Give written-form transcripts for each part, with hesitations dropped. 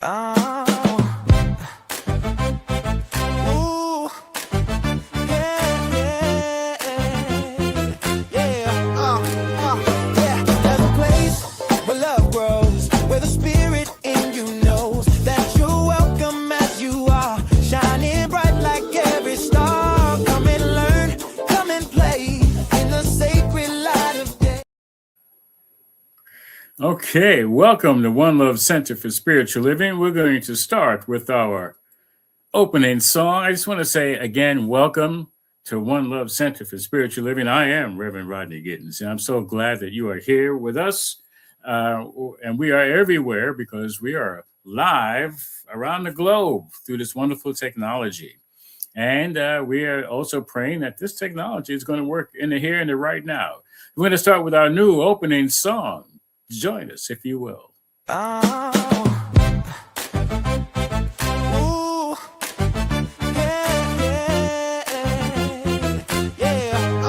Oh, ooh, yeah, yeah. There's a place where love grows, where the spirit in you knows that you're welcome as you are, shining bright like every star. Come and learn, come and play in the sacred light of day. Okay, welcome to One Love Center for Spiritual Living. We're going to start with our opening song. I just want to say again, welcome to One Love Center for Spiritual Living. I am Reverend Rodney Gittens, and I'm so glad that you are here with us. And we are everywhere because we are live around the globe through this wonderful technology. And we are also praying that this technology is going to work in the here and the right now. We're going to start with our new opening song. Join us, if you will. Oh, ooh, yeah. Yeah.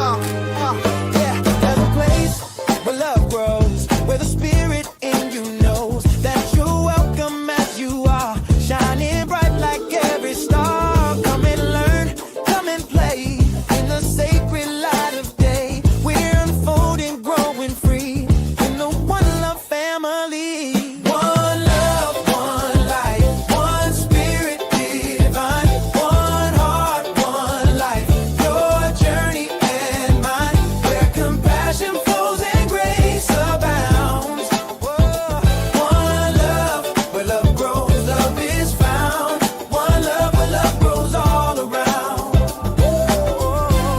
There's a place where love grows, where the spirit in you knows that you're welcome as you are, shining bright like every star. Come and learn, come and play in the sacred light of day. We're unfolding, growing free in the one love family. One love, one life, one spirit divine, one heart, one life. Your journey and mine, where compassion flows and grace abounds. Whoa. One love, where love grows, love is found. One love, where love grows all around.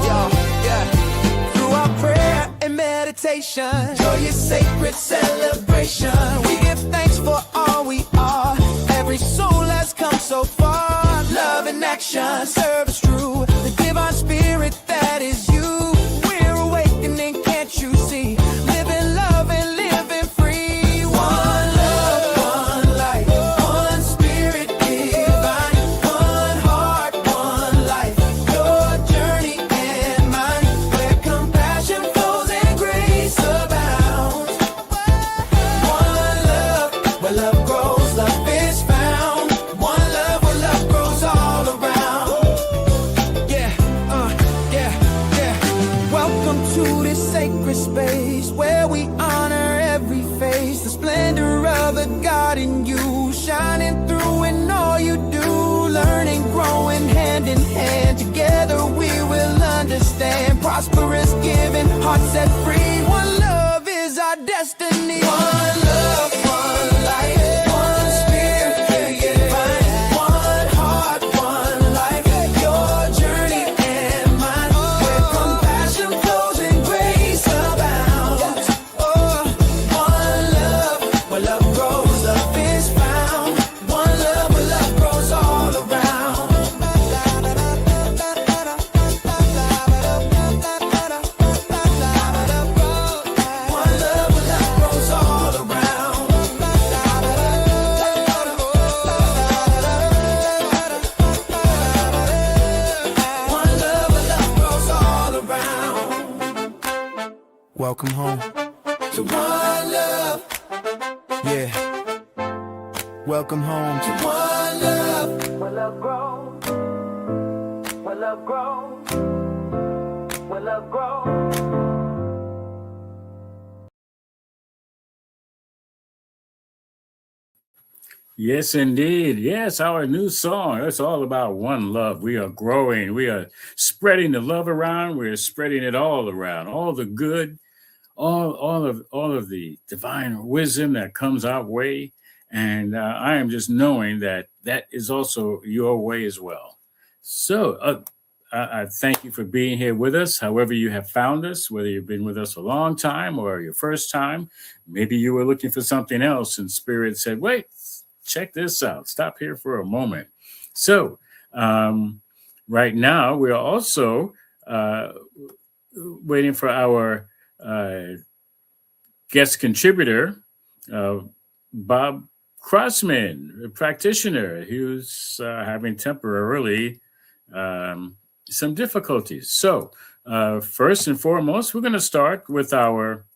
Yeah. Through our prayer and meditation, joyous sacred celebration, we give thanks for all we are. Every soul has come so far. Love in action, service true, the divine spirit that is you. We're awakening, can't you see? Living love and living free. One love, one life, one spirit divine, one heart, one life. Your journey and mine, where compassion flows and grace abounds. One love, where love grows, love is found. One love, where love grows all around. Yeah. Welcome to this sacred space where we honor every face, the splendor of the God in you, shining through in all you do. Learning, growing hand in hand, together we will understand. Prosperous, giving, hearts set free. One love is our destiny. One love, one life, one spirit divine, one heart, one life. Your journey and mine, where compassion flows and grace abounds. One love, where love grows, love is found. One love, where love grows all around. One love, where love grows all around. One love, where love grows all around. Welcome home to one love. Yeah. Welcome home to one love. Where love grows. Where love grows. Where love grows. Yes, indeed. Yes, our new song. It's all about one love. We are growing. We are spreading the love around. We're spreading it all around. All the good, all of the divine wisdom that comes our way. And I am just knowing that that is also your way as well. So I thank you for being here with us, however you have found us, whether you've been with us a long time or your first time. Maybe you were looking for something else and Spirit said, wait, check this out. Stop here for a moment. So right now, we're also waiting for our guest contributor, Bob Crosman, a practitioner who's having temporarily some difficulties. So first and foremost, we're going to start with our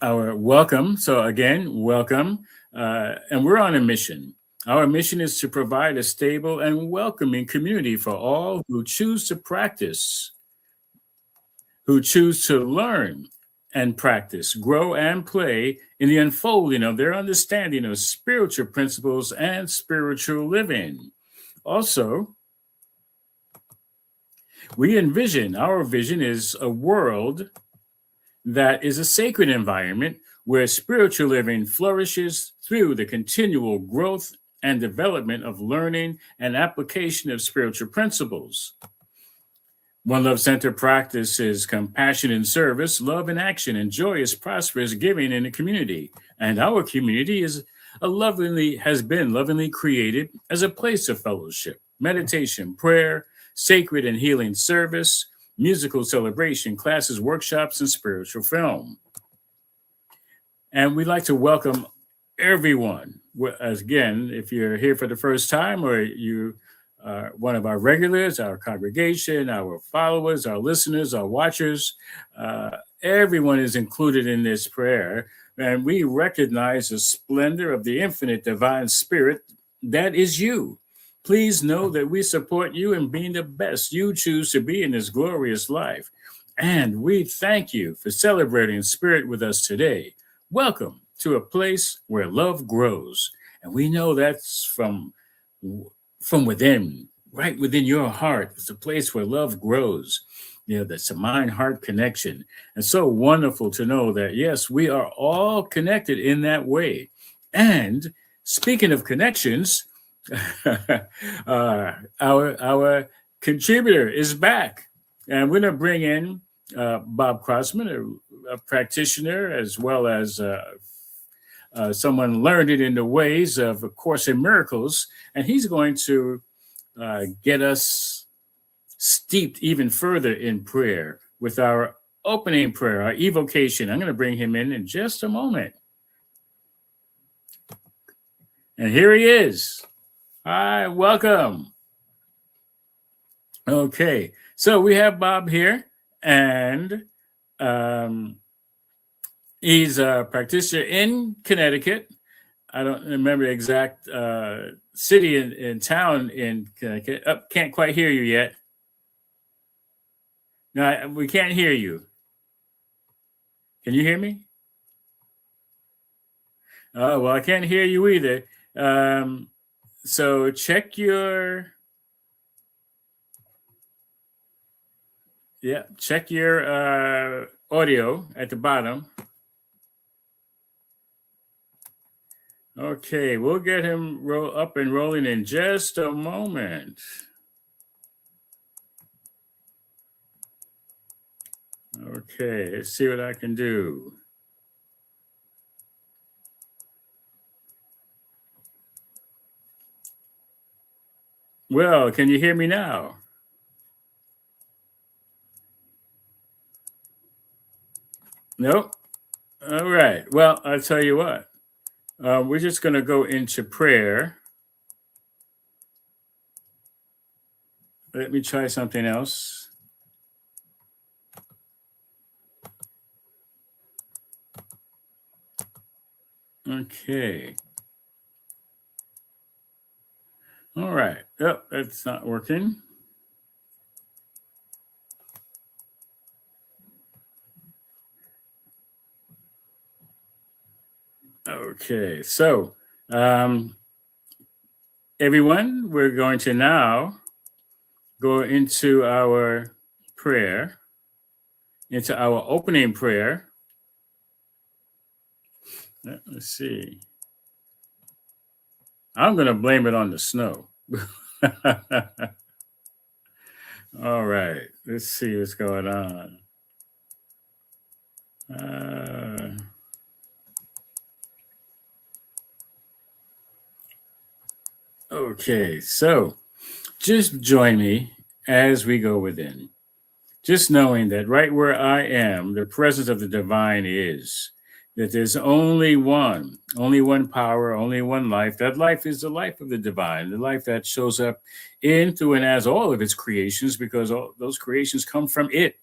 our welcome. So again, welcome. And we're on a mission. Our mission is to provide a stable and welcoming community for all who choose to practice, who choose to learn and practice, grow and play in the unfolding of their understanding of spiritual principles and spiritual living. Also, our vision is a world that is a sacred environment where spiritual living flourishes through the continual growth and development of learning and application of spiritual principles. One Love Center practices compassion in service, love in action, and joyous, prosperous giving in the community. And our community has been lovingly created as a place of fellowship, meditation, prayer, sacred and healing service, musical celebration, classes, workshops, and spiritual film. And we'd like to welcome everyone. Again, if you're here for the first time or you are one of our regulars, our congregation, our followers, our listeners, our watchers, everyone is included in this prayer. And we recognize the splendor of the infinite divine spirit that is you. Please know that we support you in being the best you choose to be in this glorious life. And we thank you for celebrating spirit with us today. Welcome to a place where love grows. And we know that's from within, right within your heart. It's a place where love grows. That's a mind-heart connection. And so wonderful to know that, yes, we are all connected in that way. And speaking of connections, our contributor is back, and we're going to bring in Bob Crosman, a practitioner, as well as someone learned it in the ways of A Course in Miracles, and he's going to get us steeped even further in prayer with our opening prayer, our evocation. I'm going to bring him in just a moment. And here he is. Hi, welcome. Okay, so we have Bob here, and he's a practitioner in Connecticut. I don't remember the exact city in town in Connecticut. Can't quite hear you yet. No, we can't hear you. Can you hear me? Oh, well, I can't hear you either. So check your audio at the bottom. Okay, we'll get him up and rolling in just a moment. Okay, let's see what I can do. Well, can you hear me now? Nope. All right. Well, I'll tell you what. We're just going to go into prayer. Let me try something else. Okay. All right. Oh, that's not working. Okay. So, everyone, we're going to now go into our prayer, into our opening prayer. Let's see. I'm going to blame it on the snow. All right. Let's see what's going on. Okay. So just join me as we go within. Just knowing that right where I am, the presence of the divine is. That there's only one power, only one life. That life is the life of the divine, the life that shows up in, through, and as all of its creations, because all those creations come from it.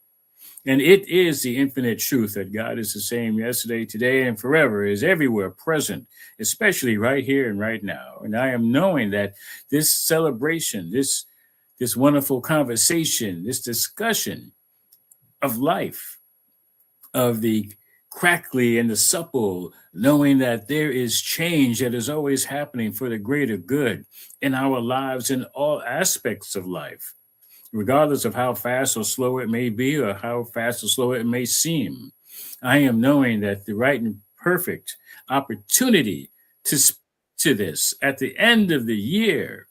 And it is the infinite truth that God is the same yesterday, today, and forever, is everywhere present, especially right here and right now. And I am knowing that this celebration, this wonderful conversation, this discussion of life, of the crackly and the supple, knowing that there is change that is always happening for the greater good in our lives in all aspects of life, regardless of how fast or slow it may be or how fast or slow it may seem. I am knowing that the right and perfect opportunity to this at the end of the year,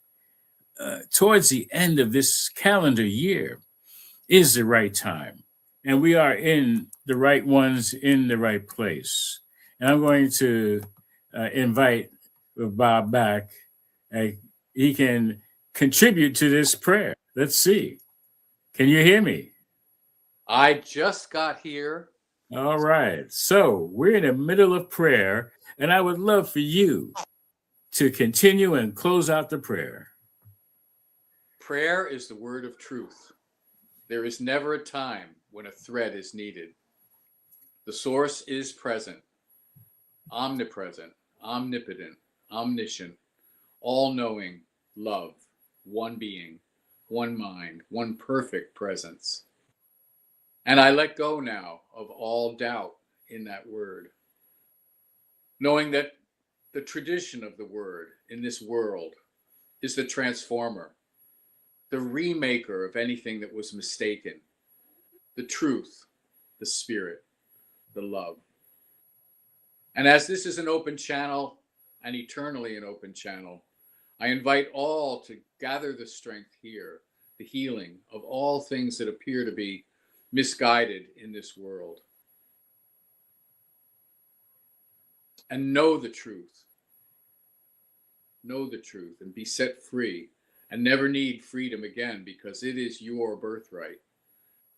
towards the end of this calendar year, is the right time. And we are in the right ones in the right place. And I'm going to invite Bob back. He can contribute to this prayer. Let's see. Can you hear me? I just got here. All right. So we're in the middle of prayer, and I would love for you to continue and close out the prayer. Prayer is the word of truth. There is never a time when a thread is needed. The source is present, omnipresent, omnipotent, omniscient, all-knowing, love, one being, one mind, one perfect presence. And I let go now of all doubt in that word, knowing that the tradition of the word in this world is the transformer, the remaker of anything that was mistaken, the truth, the spirit, the love. And as this is an open channel and eternally an open channel, I invite all to gather the strength here, the healing of all things that appear to be misguided in this world. And know the truth. Know the truth and be set free and never need freedom again, because it is your birthright.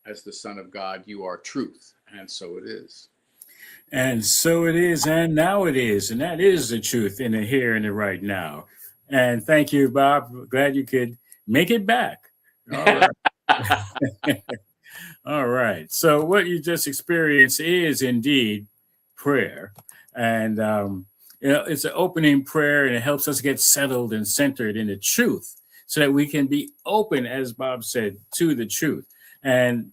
As the Son of God, you are truth, and so it is. And so it is, and now it is, and that is the truth in the here and the right now. And thank you, Bob. Glad you could make it back. All right. All right. So what you just experienced is indeed prayer. And, it's an opening prayer, and it helps us get settled and centered in the truth so that we can be open, as Bob said, to the truth. And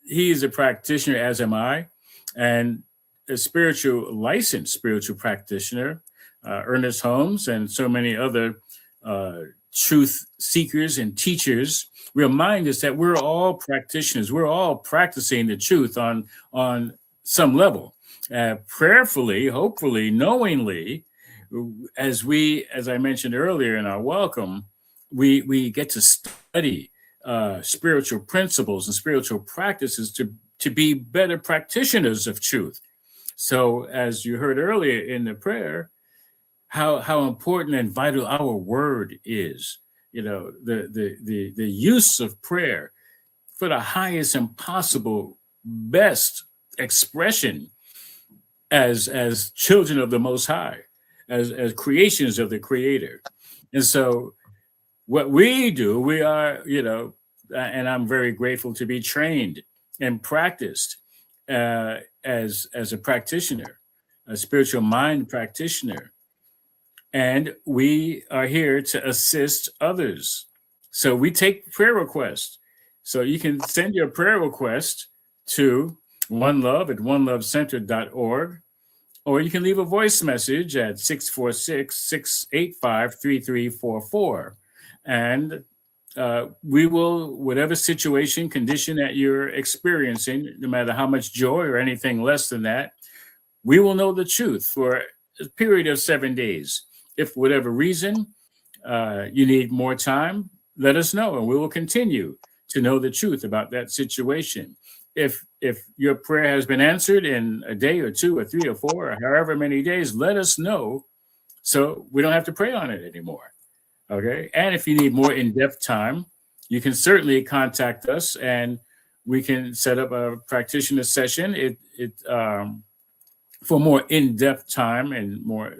he is a practitioner, as am I, and a licensed spiritual practitioner, Ernest Holmes, and so many other truth seekers and teachers remind us that we're all practitioners. We're all practicing the truth on some level, prayerfully, hopefully, knowingly. As I mentioned earlier in our welcome, we get to study spiritual principles and spiritual practices to be better practitioners of truth. So, as you heard earlier in the prayer, how important and vital our word is. You know, the use of prayer for the highest and possible best expression as children of the Most High, as creations of the Creator. And so what we do, we are, and I'm very grateful to be trained and practiced as a practitioner, a spiritual mind practitioner. And we are here to assist others. So we take prayer requests. So you can send your prayer request to oneLove@onelovecenter.org, or you can leave a voice message at 646-685-3344. And we will, whatever situation, condition that you're experiencing, no matter how much joy or anything less than that, we will know the truth for a period of 7 days. If for whatever reason you need more time, let us know, and we will continue to know the truth about that situation. If your prayer has been answered in a day or 2 or 3 or 4 or however many days, let us know so we don't have to pray on it anymore. Okay. And if you need more in-depth time, you can certainly contact us, and we can set up a practitioner session. For more in-depth time and more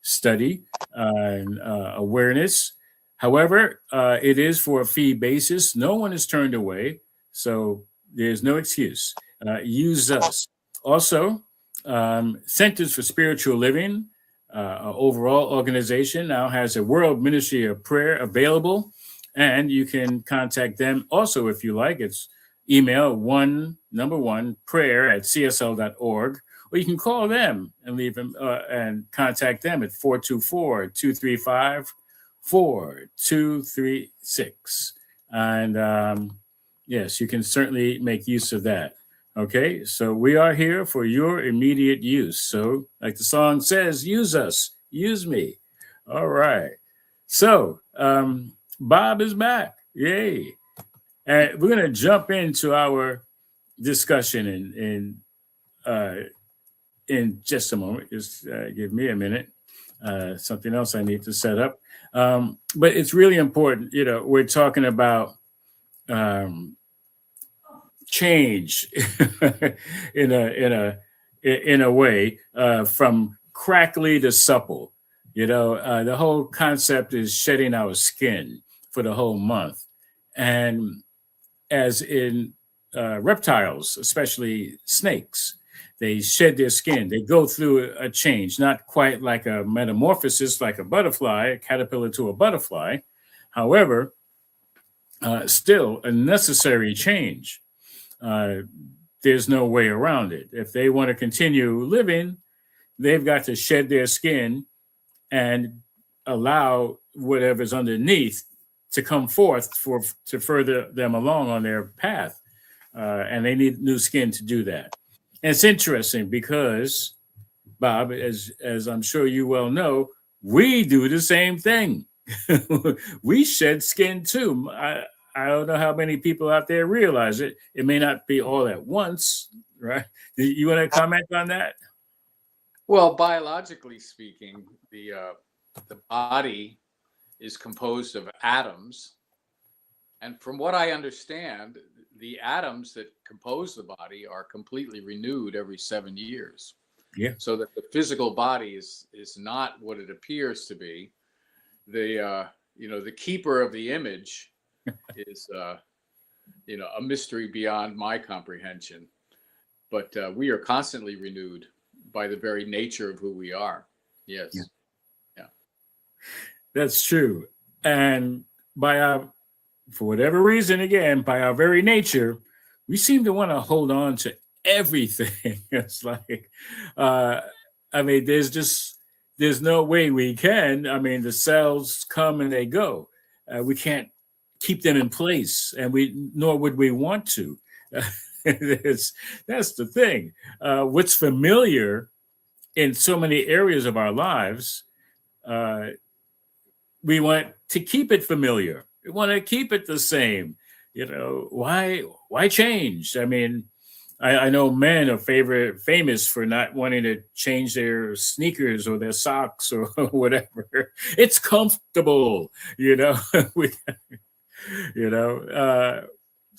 study and awareness. However, it is for a fee basis. No one is turned away. So There's no excuse. Use us. Also, Centers for Spiritual Living, our overall organization, now has a World Ministry of Prayer available, and you can contact them also if you like. It's email prayer@csl.org, or you can call them and leave them and contact them at 424-235-4236. And yes, you can certainly make use of that. Okay, so we are here for your immediate use. So, like the song says, use us, use me. All right. So, Bob is back. Yay. And we're going to jump into our discussion in just a moment. Just give me a minute. Something else I need to set up. But it's really important. We're talking about change in a way, from crackly to supple. The whole concept is shedding our skin for the whole month. And as in reptiles, especially snakes, they shed their skin. They go through a change, not quite like a metamorphosis, like a butterfly, a caterpillar to a butterfly. However, still a necessary change. There's no way around it. If they want to continue living, they've got to shed their skin and allow whatever's underneath to come forth to further them along on their path. And they need new skin to do that. And it's interesting because, Bob, as I'm sure you well know, we do the same thing. We shed skin too. I don't know how many people out there realize it. It may not be all at once, right? You want to comment on that? Well, biologically speaking, the body is composed of atoms. And from what I understand, the atoms that compose the body are completely renewed every 7 years. Yeah. So that the physical body is not what it appears to be. The keeper of the image is a mystery beyond my comprehension. But we are constantly renewed by the very nature of who we are. Yes. Yeah. That's true. And for whatever reason, again, by our very nature, we seem to want to hold on to everything. It's like, there's no way we can. I mean, the cells come and they go. We can't keep them in place, and nor would we want to. That's the thing. What's familiar in so many areas of our lives, we want to keep it familiar. We want to keep it the same. Why change? I mean, I know men are famous for not wanting to change their sneakers or their socks or whatever. It's comfortable,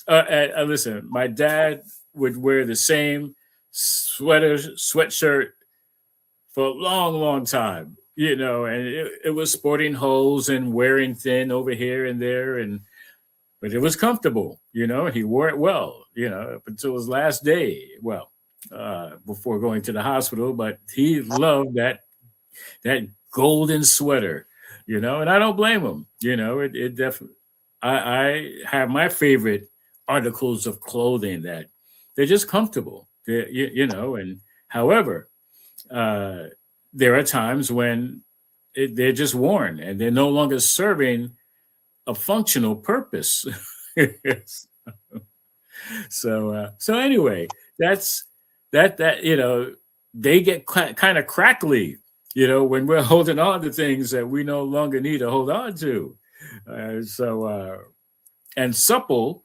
listen, my dad would wear the same sweatshirt for a long, long time, and it was sporting holes and wearing thin over here and there, but it was comfortable, he wore it well, up until his last day. Well, before going to the hospital, but he loved that golden sweater, and I don't blame him, it definitely. I have my favorite articles of clothing that they're just comfortable, and however, there are times when they're just worn and they're no longer serving a functional purpose. So anyway, that's that, they get kind of crackly, when we're holding on to things that we no longer need to hold on to. And supple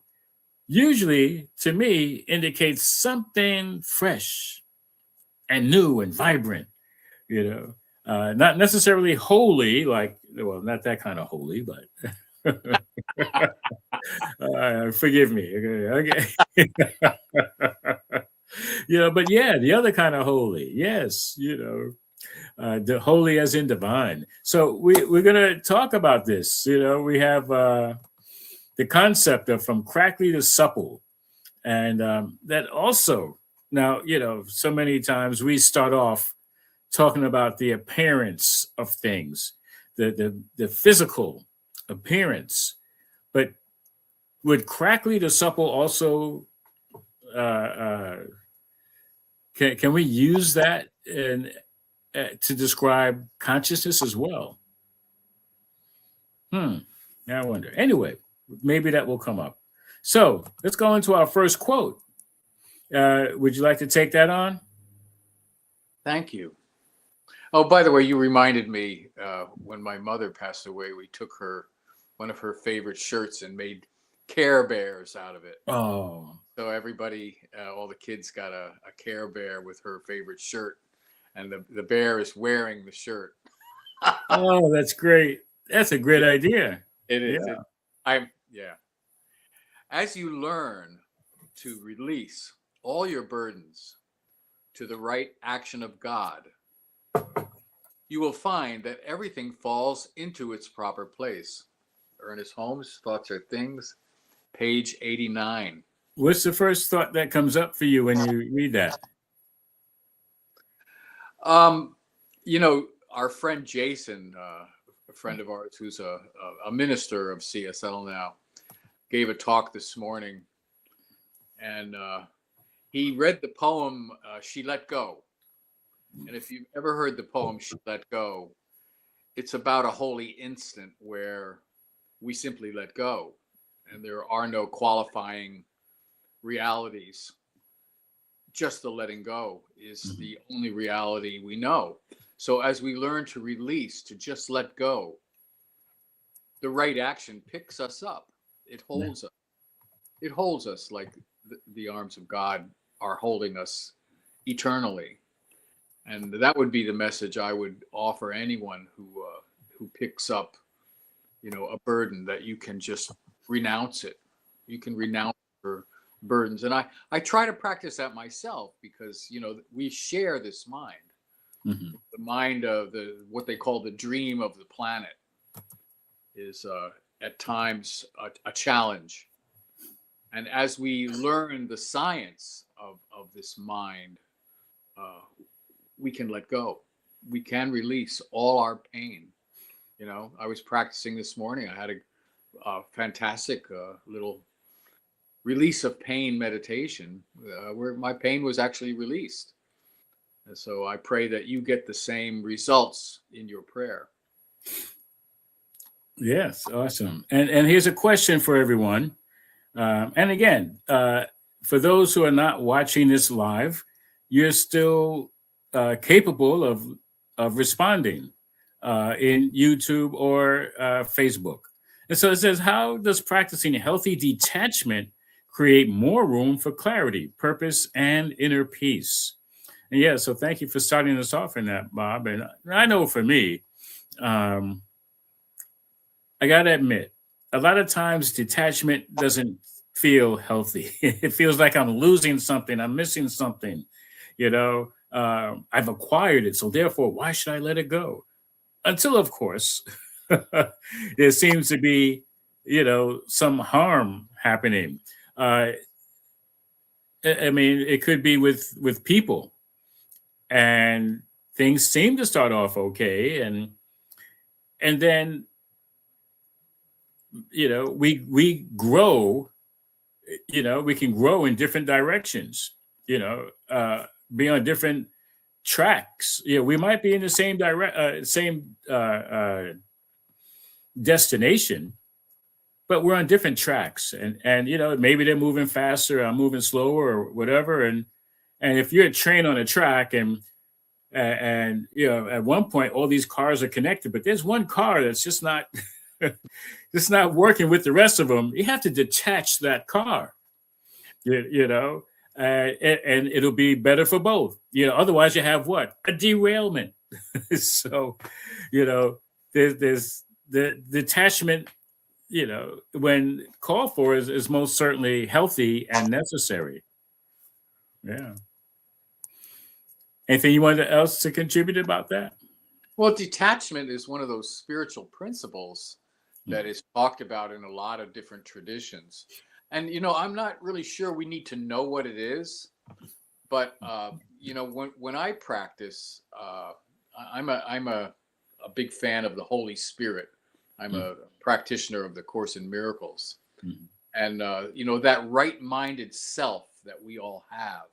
usually, to me, indicates something fresh and new and vibrant, not necessarily holy, not that kind of holy, but forgive me. Okay. But yeah, the other kind of holy. Yes, the holy as in divine. So we're going to talk about this. We have the concept of from crackly to supple. And that also, now, so many times we start off talking about the appearance of things, the physical appearance. But would crackly to supple also, can we use that to describe consciousness as well? Now I wonder. Anyway, maybe that will come up. So let's go into our first quote. Would you like to take that on? Thank you. Oh, by the way, you reminded me when my mother passed away, we took one of her favorite shirts and made Care Bears out of it. Oh, So everybody, all the kids got a Care Bear with her favorite shirt, and the bear is wearing the shirt. oh, that's great. That's a great idea. It is. Yeah. Yeah. As you learn to release all your burdens to the right action of God, you will find that everything falls into its proper place. Ernest Holmes, Thoughts Are Things, page 89. What's the first thought that comes up for you when you read that? Our friend Jason, a friend of ours who's a minister of CSL now, gave a talk this morning, and he read the poem She Let Go. And if you've ever heard the poem She Let Go, it's about a holy instant where we simply let go, and there are no qualifying realities. Just the letting go is the only reality we know. So as we learn to release, to just let go, the right action picks us up. It holds us. It holds us like the arms of God are holding us eternally. And that would be the message I would offer anyone who picks up, a burden, that you can just renounce it. You can renounce your burdens. And I try to practice that myself because, we share this mind. Mm-hmm. The mind of what they call the dream of the planet is at times a challenge. And as we learn the science of this mind, we can let go. We can release all our pain. I was practicing this morning. I had a fantastic little release of pain meditation where my pain was actually released. And so I pray that you get the same results in your prayer. Yes, awesome. And here's a question for everyone. And again, for those who are not watching this live, you're still capable of responding in YouTube or Facebook. And so it says, how does practicing healthy detachment create more room for clarity, purpose, and inner peace? And yeah, so thank you for starting us off in that, Bob. And I know for me, I got to admit, a lot of times detachment doesn't feel healthy. It feels like I'm losing something, I'm missing something, I've acquired it. So therefore, why should I let it go? Until, of course, there seems to be, some harm happening. I mean, it could be with people, and things seem to start off okay, and then we grow. We can grow in different directions. Be on different tracks. We might be in the same destination, but we're on different tracks, and maybe they're moving faster, I'm moving slower, or whatever. And if you're a train on a track, and at one point all these cars are connected, but there's one car that's just not it's not working with the rest of them. You have to detach that car, and it'll be better for both. Otherwise you have what? A derailment. So, there's the detachment, when called for is most certainly healthy and necessary. Yeah. Anything you wanted else to contribute about that? Well, detachment is one of those spiritual principles that is talked about in a lot of different traditions. And I'm not really sure we need to know what it is, but when I practice, I'm a big fan of the Holy Spirit. I'm a practitioner of the Course in Miracles, and that right-minded self that we all have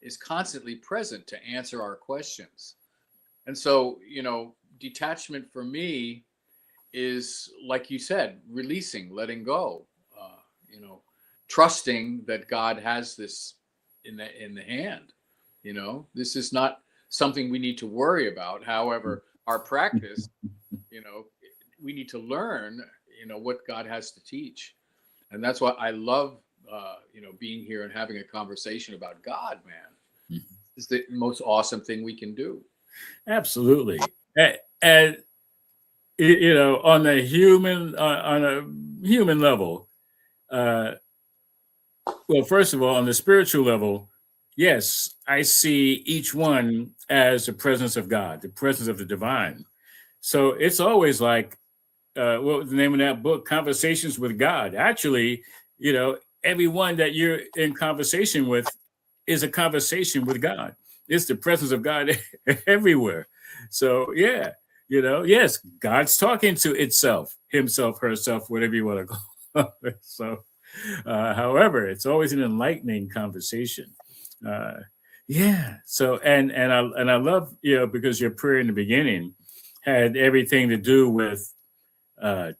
is constantly present to answer our questions. And so, detachment for me is, like you said, releasing, letting go, trusting that God has this in the hand. This is not something we need to worry about. However, our practice, we need to learn, what God has to teach. And that's why I love, being here and having a conversation about God, man. It's the most awesome thing we can do. Absolutely. And on a human level, well, first of all, on the spiritual level, yes, I see each one as the presence of God, the presence of the divine. So it's always like, what was the name of that book? Conversations with God. Actually, everyone that you're in conversation with is a conversation with God. It's the presence of God everywhere. So yeah, yes, God's talking to itself, himself, herself, whatever you want to call it. So, however, it's always an enlightening conversation. Yeah. So and I love because your prayer in the beginning had everything to do with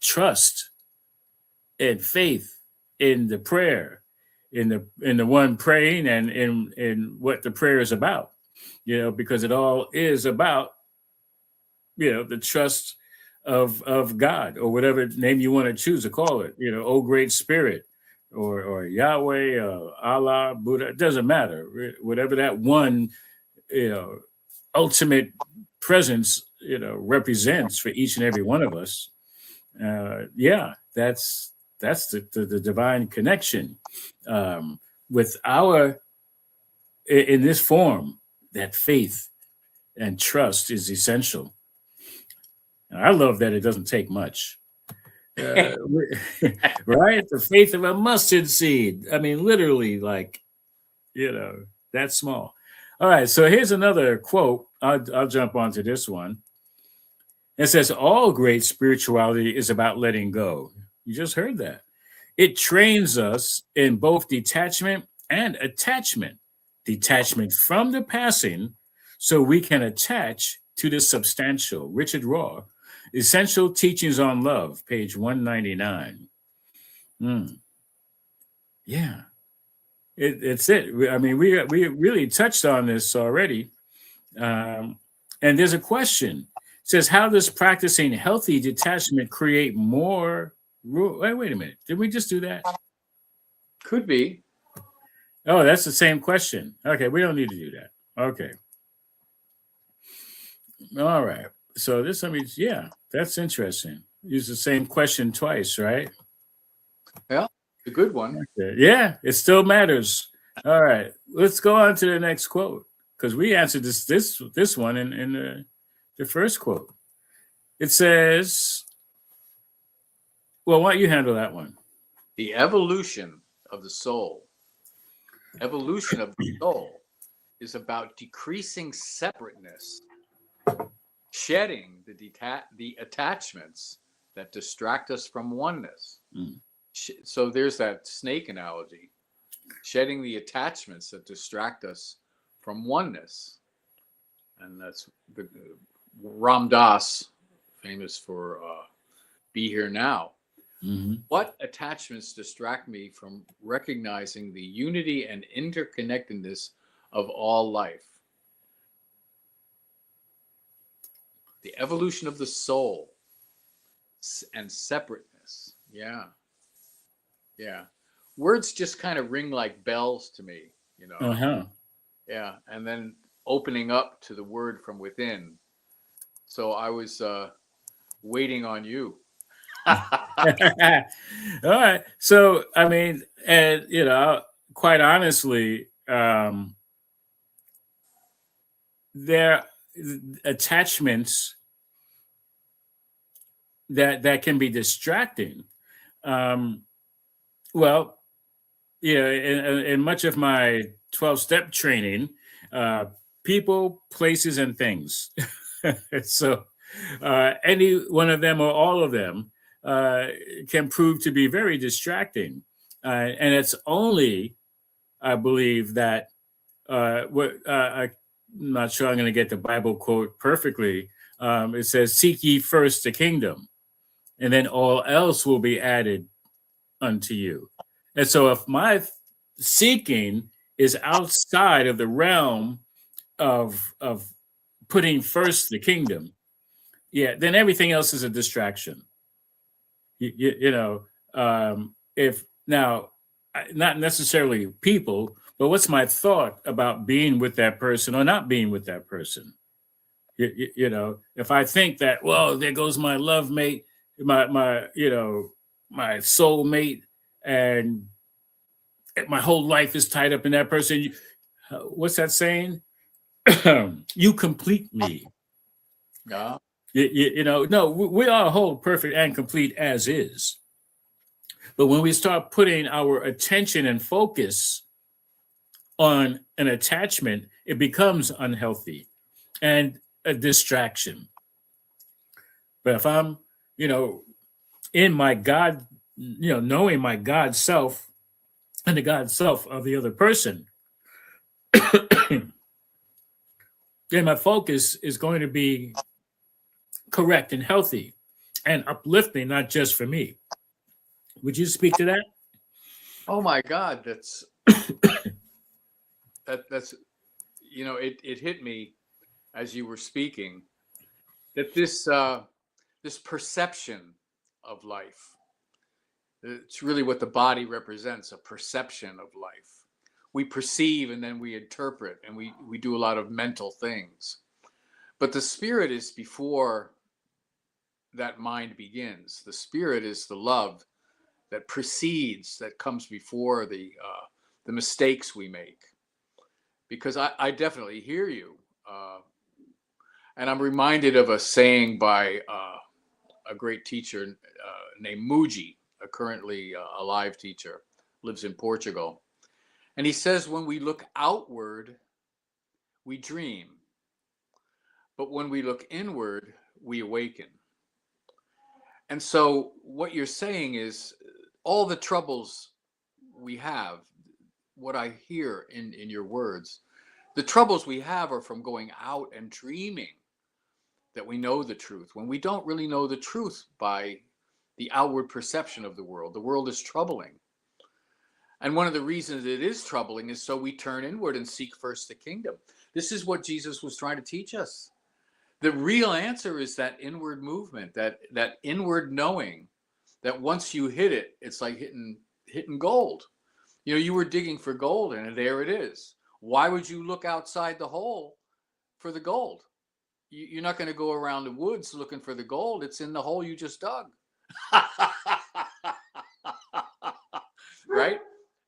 trust and faith in the prayer, in the one praying, and in what the prayer is about. Because it all is about the trust of God, or whatever name you want to choose to call it. Oh great spirit, or Yahweh, Allah, Buddha. It doesn't matter. Whatever that one ultimate presence represents for each and every one of us. Yeah, that's the divine connection with our in this form. That faith and trust is essential. And I love that it doesn't take much. Right? The faith of a mustard seed. I mean, literally, like, that small. All right. So here's another quote. I'll jump onto this one. It says, all great spirituality is about letting go. You just heard that. It trains us in both detachment and attachment. Detachment from the passing so we can attach to the substantial. Richard Raw, Essential Teachings on Love, page 199. Yeah, it's it. I mean, we really touched on this already. And there's a question. It says, how does practicing healthy detachment create more? Wait a minute. Did we just do that? Could be. Oh, that's the same question. Okay, we don't need to do that. Okay. All right. So this, yeah, that's interesting. Use the same question twice, right? Yeah, a good one. Okay. Yeah, it still matters. All right, let's go on to the next quote, because we answered this one in the first quote. It says, well, why don't you handle that one? The evolution of the soul. Evolution of the soul is about decreasing separateness, shedding the attachments that distract us from oneness. So there's that snake analogy, shedding the attachments that distract us from oneness. And that's the Ram Dass, famous for Be Here Now. What attachments distract me from recognizing the unity and interconnectedness of all life? The evolution of the soul and separateness. Yeah. Words just kind of ring like bells to me, Yeah. And then opening up to the word from within. So I was waiting on you. All right. So, and quite honestly, there attachments that can be distracting. Well, yeah, in much of my 12-step training, uh, people, places, and things. So any one of them or all of them uh, can prove to be very distracting. And it's only, I believe, that I'm not sure I'm going to get the Bible quote perfectly. It says, "Seek ye first the kingdom, and then all else will be added unto you." And so if my seeking is outside of the realm of putting first the kingdom, yeah, then everything else is a distraction. You know, if now, not necessarily people, but what's my thought about being with that person or not being with that person? You know, if I think that, well, there goes my love mate, my my soul mate, and my whole life is tied up in that person. What's that saying? You complete me. Yeah. You know, no, we are whole, perfect, and complete as is. But when we start putting our attention and focus on an attachment, it becomes unhealthy and a distraction. But if I'm, you know, in my God, knowing my God self and the God self of the other person, then my focus is going to be correct and healthy and uplifting, not just for me. Would you speak to that? Oh my God, that's that's it hit me as you were speaking that this perception of life, it's really what the body represents, a perception of life. We perceive and then we interpret and we do a lot of mental things. But the spirit is before that mind begins. The spirit is the love that precedes, that comes before the mistakes we make. Because I definitely hear you. And I'm reminded of a saying by a great teacher named Muji, a currently alive teacher, lives in Portugal. And he says, when we look outward, we dream. But when we look inward, we awaken. And so what you're saying is all the troubles we have, what I hear in your words, the troubles we have are from going out and dreaming that we know the truth, when we don't really know the truth by the outward perception of the world. The world is troubling. And one of the reasons it is troubling is so we turn inward and seek first the kingdom. This is what Jesus was trying to teach us. The real answer is that inward movement, that inward knowing that once you hit it, it's like hitting gold. You know, you were digging for gold and there it is. Why would you look outside the hole for the gold? You're not going to go around the woods looking for the gold. It's in the hole you just dug. Right?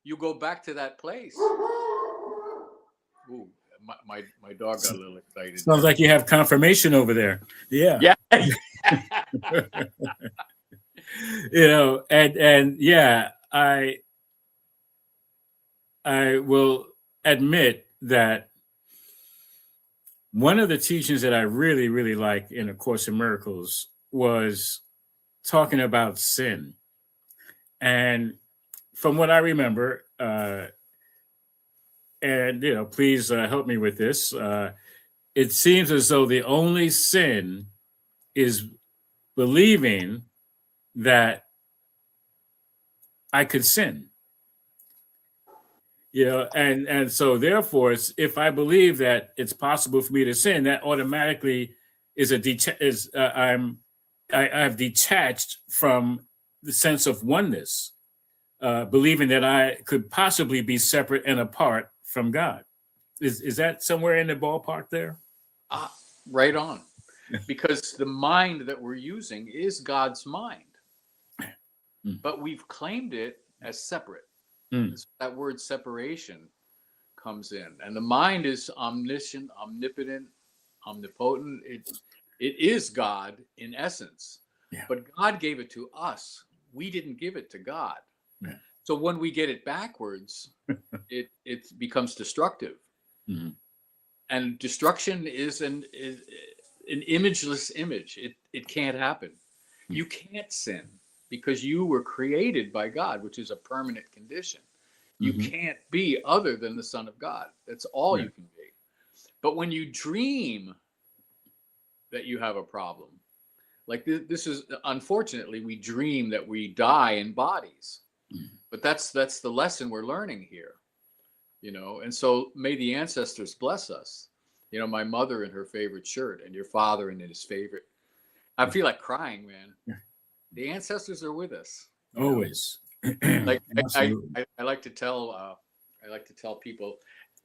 You go back to that place. Ooh, my dog got a little excited. Sounds like you have confirmation over there. Yeah. Yeah. You know, and yeah, I will admit that one of the teachings that I really, really liked in A Course in Miracles was talking about sin. And from what I remember, and please help me with this, it seems as though the only sin is believing that I could sin. And so therefore, if I believe that it's possible for me to sin, that automatically I've detached from the sense of oneness, believing that I could possibly be separate and apart from God. Is that somewhere in the ballpark there? Right on. Because the mind that we're using is God's mind. But we've claimed it as separate. So that word separation comes in. And the mind is omniscient, omnipotent, omnipotent. It is God in essence. Yeah. But God gave it to us. We didn't give it to God. Yeah. So when we get it backwards, it becomes destructive. Mm-hmm. And destruction is an imageless image. It can't happen. Mm-hmm. You can't sin because you were created by God, which is a permanent condition. You Mm-hmm. can't be other than the Son of God. That's all Yeah. you can be. But when you dream that you have a problem, like this is, unfortunately, we dream that we die in bodies. Mm-hmm. But that's the lesson we're learning here, and so may the ancestors bless us. My mother in her favorite shirt and your father in his favorite. I feel like crying, man. Yeah. The ancestors are with us. Always. Like Absolutely. I like to tell people,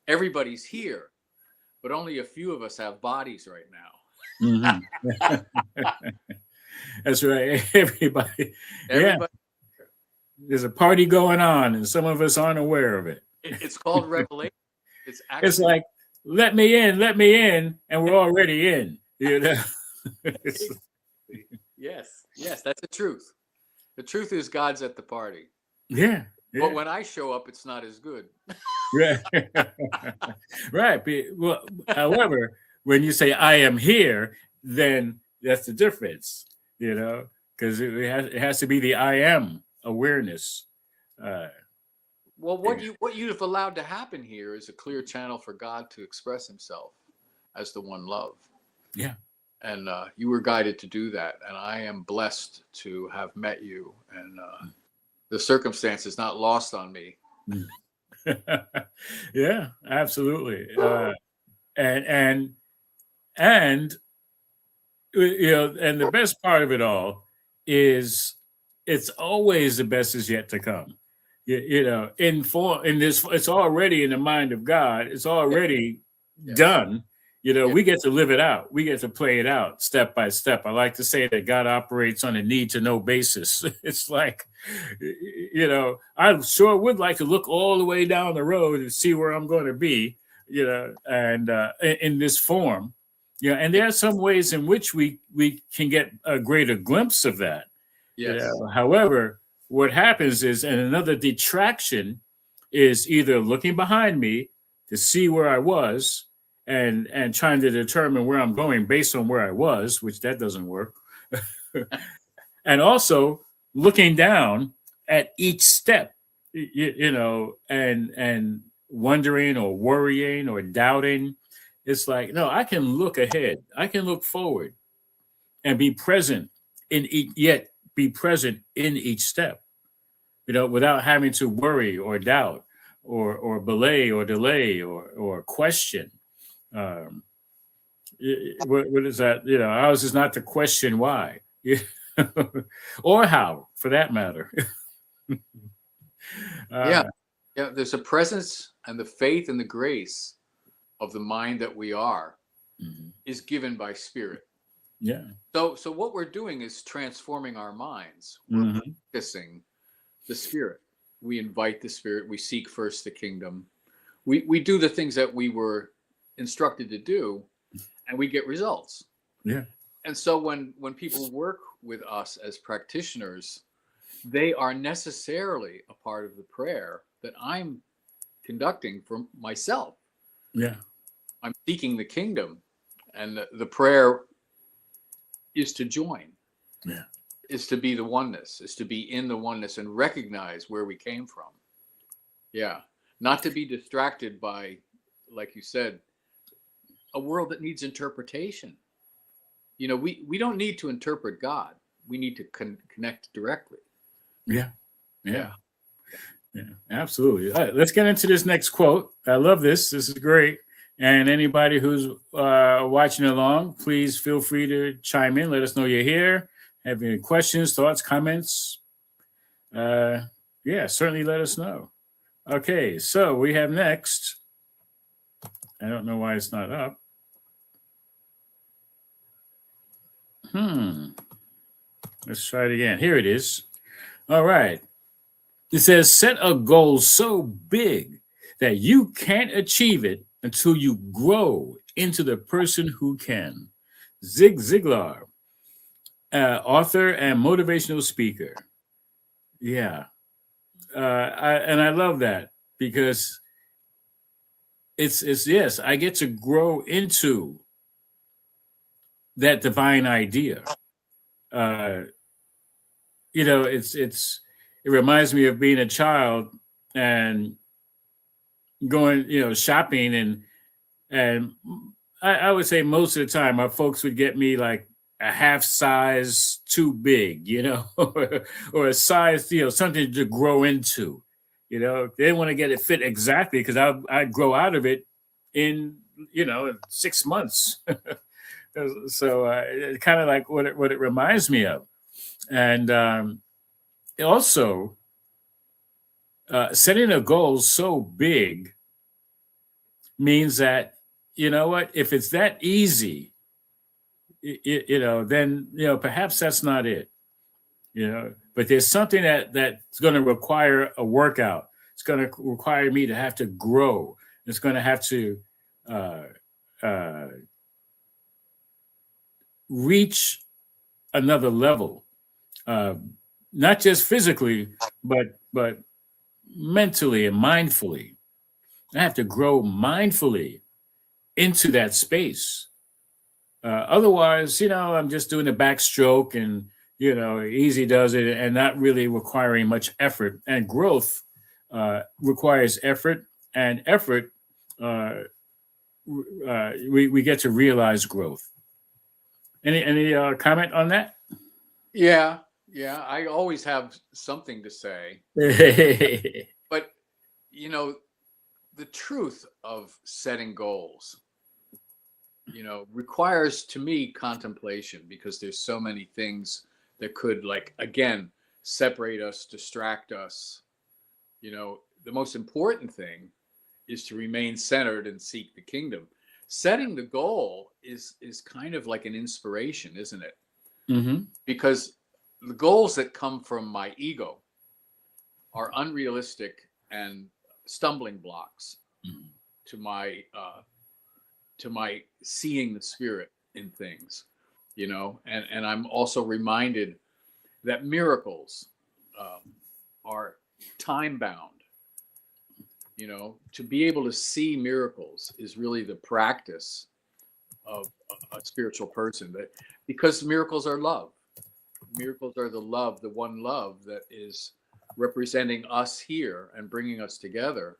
everybody's here, but only a few of us have bodies right now. Mm-hmm. That's right. Everybody. Yeah. There's a party going on, and some of us aren't aware of it. It's called revelation. It's like, let me in, and we're already in. Yes, that's the truth. The truth is God's at the party. Yeah. But when I show up, it's not as good. Right. Right. Well, however, when you say I am here, then that's the difference, because it has to be the I am awareness. Well, what you've allowed to happen here is a clear channel for God to express himself as the one love. Yeah. And you were guided to do that. And I am blessed to have met you. And the circumstance is not lost on me. Yeah, absolutely. And and the best part of it all is it's always the best is yet to come. In this, it's already in the mind of God. It's already done. We get to live it out. We get to play it out step by step. I like to say that God operates on a need to know basis. It's like, I sure would like to look all the way down the road and see where I'm going to be, and in this form. And there are some ways in which we can get a greater glimpse of that. Yes. However, what happens is, and another detraction is either looking behind me to see where I was and trying to determine where I'm going based on where I was, which that doesn't work. And also looking down at each step, and wondering or worrying or doubting. It's like, no, I can look ahead. I can look forward and be present yet be present in each step, without having to worry or doubt or belay or delay or question. What is that? Ours is not to question why, or how, for that matter. Yeah. There's a presence and the faith and the grace of the mind that we are is given by spirit. Yeah. So what we're doing is transforming our minds. We're practicing the spirit. We invite the spirit. We seek first the kingdom. We do the things that we were instructed to do, and we get results. Yeah. And so when people work with us as practitioners, they are necessarily a part of the prayer that I'm conducting for myself. Yeah. I'm seeking the kingdom, and the prayer is to join. Yeah. Is to be the oneness, is to be in the oneness and recognize where we came from. Yeah. Not to be distracted by, like you said, a world that needs interpretation. We don't need to interpret God. We need to connect directly. Yeah. Yeah. Yeah. Absolutely. All right, let's get into this next quote. I love this. This is great. And anybody who's watching along, please feel free to chime in. Let us know you're here. Have any questions, thoughts, comments? Certainly let us know. Okay, so we have next. I don't know why it's not up. Let's try it again. Here it is. All right. It says, set a goal so big that you can't achieve it until you grow into the person who can. Zig Ziglar, author and motivational speaker. Yeah. and I love that because it's yes, I get to grow into that divine idea. Uh, it reminds me of being a child and going, shopping, and I would say most of the time my folks would get me like a half size too big, or a size, something to grow into. They didn't want to get it fit exactly because I'd grow out of it in 6 months. So it's kind of like what it reminds me of. And also setting a goal so big means that, if it's that easy, then perhaps that's not it. But there's something that's going to require a workout. It's going to require me to have to grow. It's going to have to reach another level, not just physically, but mentally and mindfully. I have to grow mindfully into that space. Otherwise, I'm just doing a backstroke and, easy does it and not really requiring much effort. And growth requires effort, and effort, we get to realize growth. Any comment on that? Yeah. I always have something to say. But, the truth of setting goals, requires, to me, contemplation, because there's so many things that could, again, separate us, distract us. The most important thing is to remain centered and seek the kingdom. Setting the goal is kind of like an inspiration, isn't it? Mm-hmm. Because the goals that come from my ego are unrealistic and stumbling blocks to my seeing the spirit in things, and I'm also reminded that miracles are time bound. To be able to see miracles is really the practice of a spiritual person, because miracles are love. Miracles are the one love that is representing us here and bringing us together.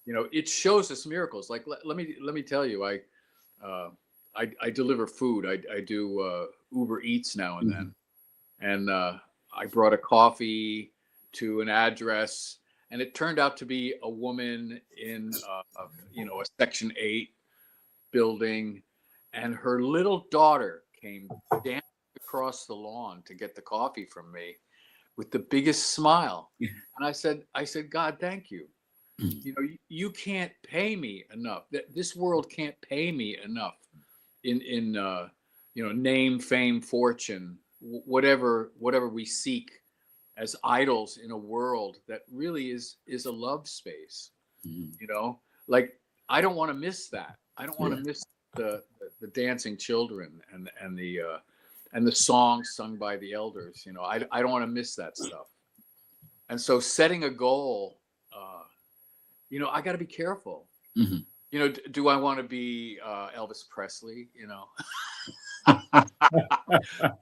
It shows us miracles. Like, let me tell you, I deliver food. I do Uber Eats now and then, and I brought a coffee to an address, and it turned out to be a woman in a Section 8 building, and her little daughter came dancing across the lawn to get the coffee from me with the biggest smile. And I said, God, thank you. You can't pay me enough. This world can't pay me enough in name, fame, fortune, whatever we seek as idols in a world that really is a love space. I don't want to miss that. I don't want to miss the dancing children and the songs sung by the elders. I don't want to miss that stuff. And so setting a goal, I got to be careful. Do I want to be Elvis Presley?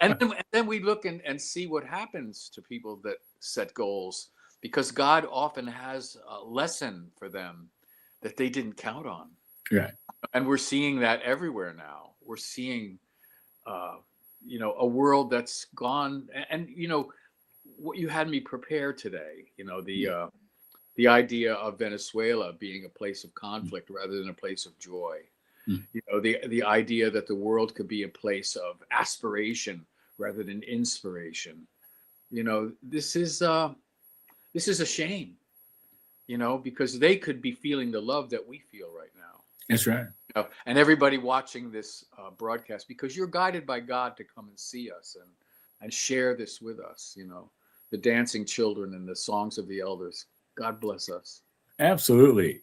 And then we look and see what happens to people that set goals, because God often has a lesson for them that they didn't count on. Right. And we're seeing that everywhere now. We're seeing, a world that's gone. And what you had me prepare today, the idea of Venezuela being a place of conflict rather than a place of joy. The idea that the world could be a place of aspiration rather than inspiration. This is a shame, because they could be feeling the love that we feel right now. That's right. And everybody watching this broadcast, because you're guided by God to come and see us and share this with us, the dancing children and the songs of the elders. God bless us. Absolutely.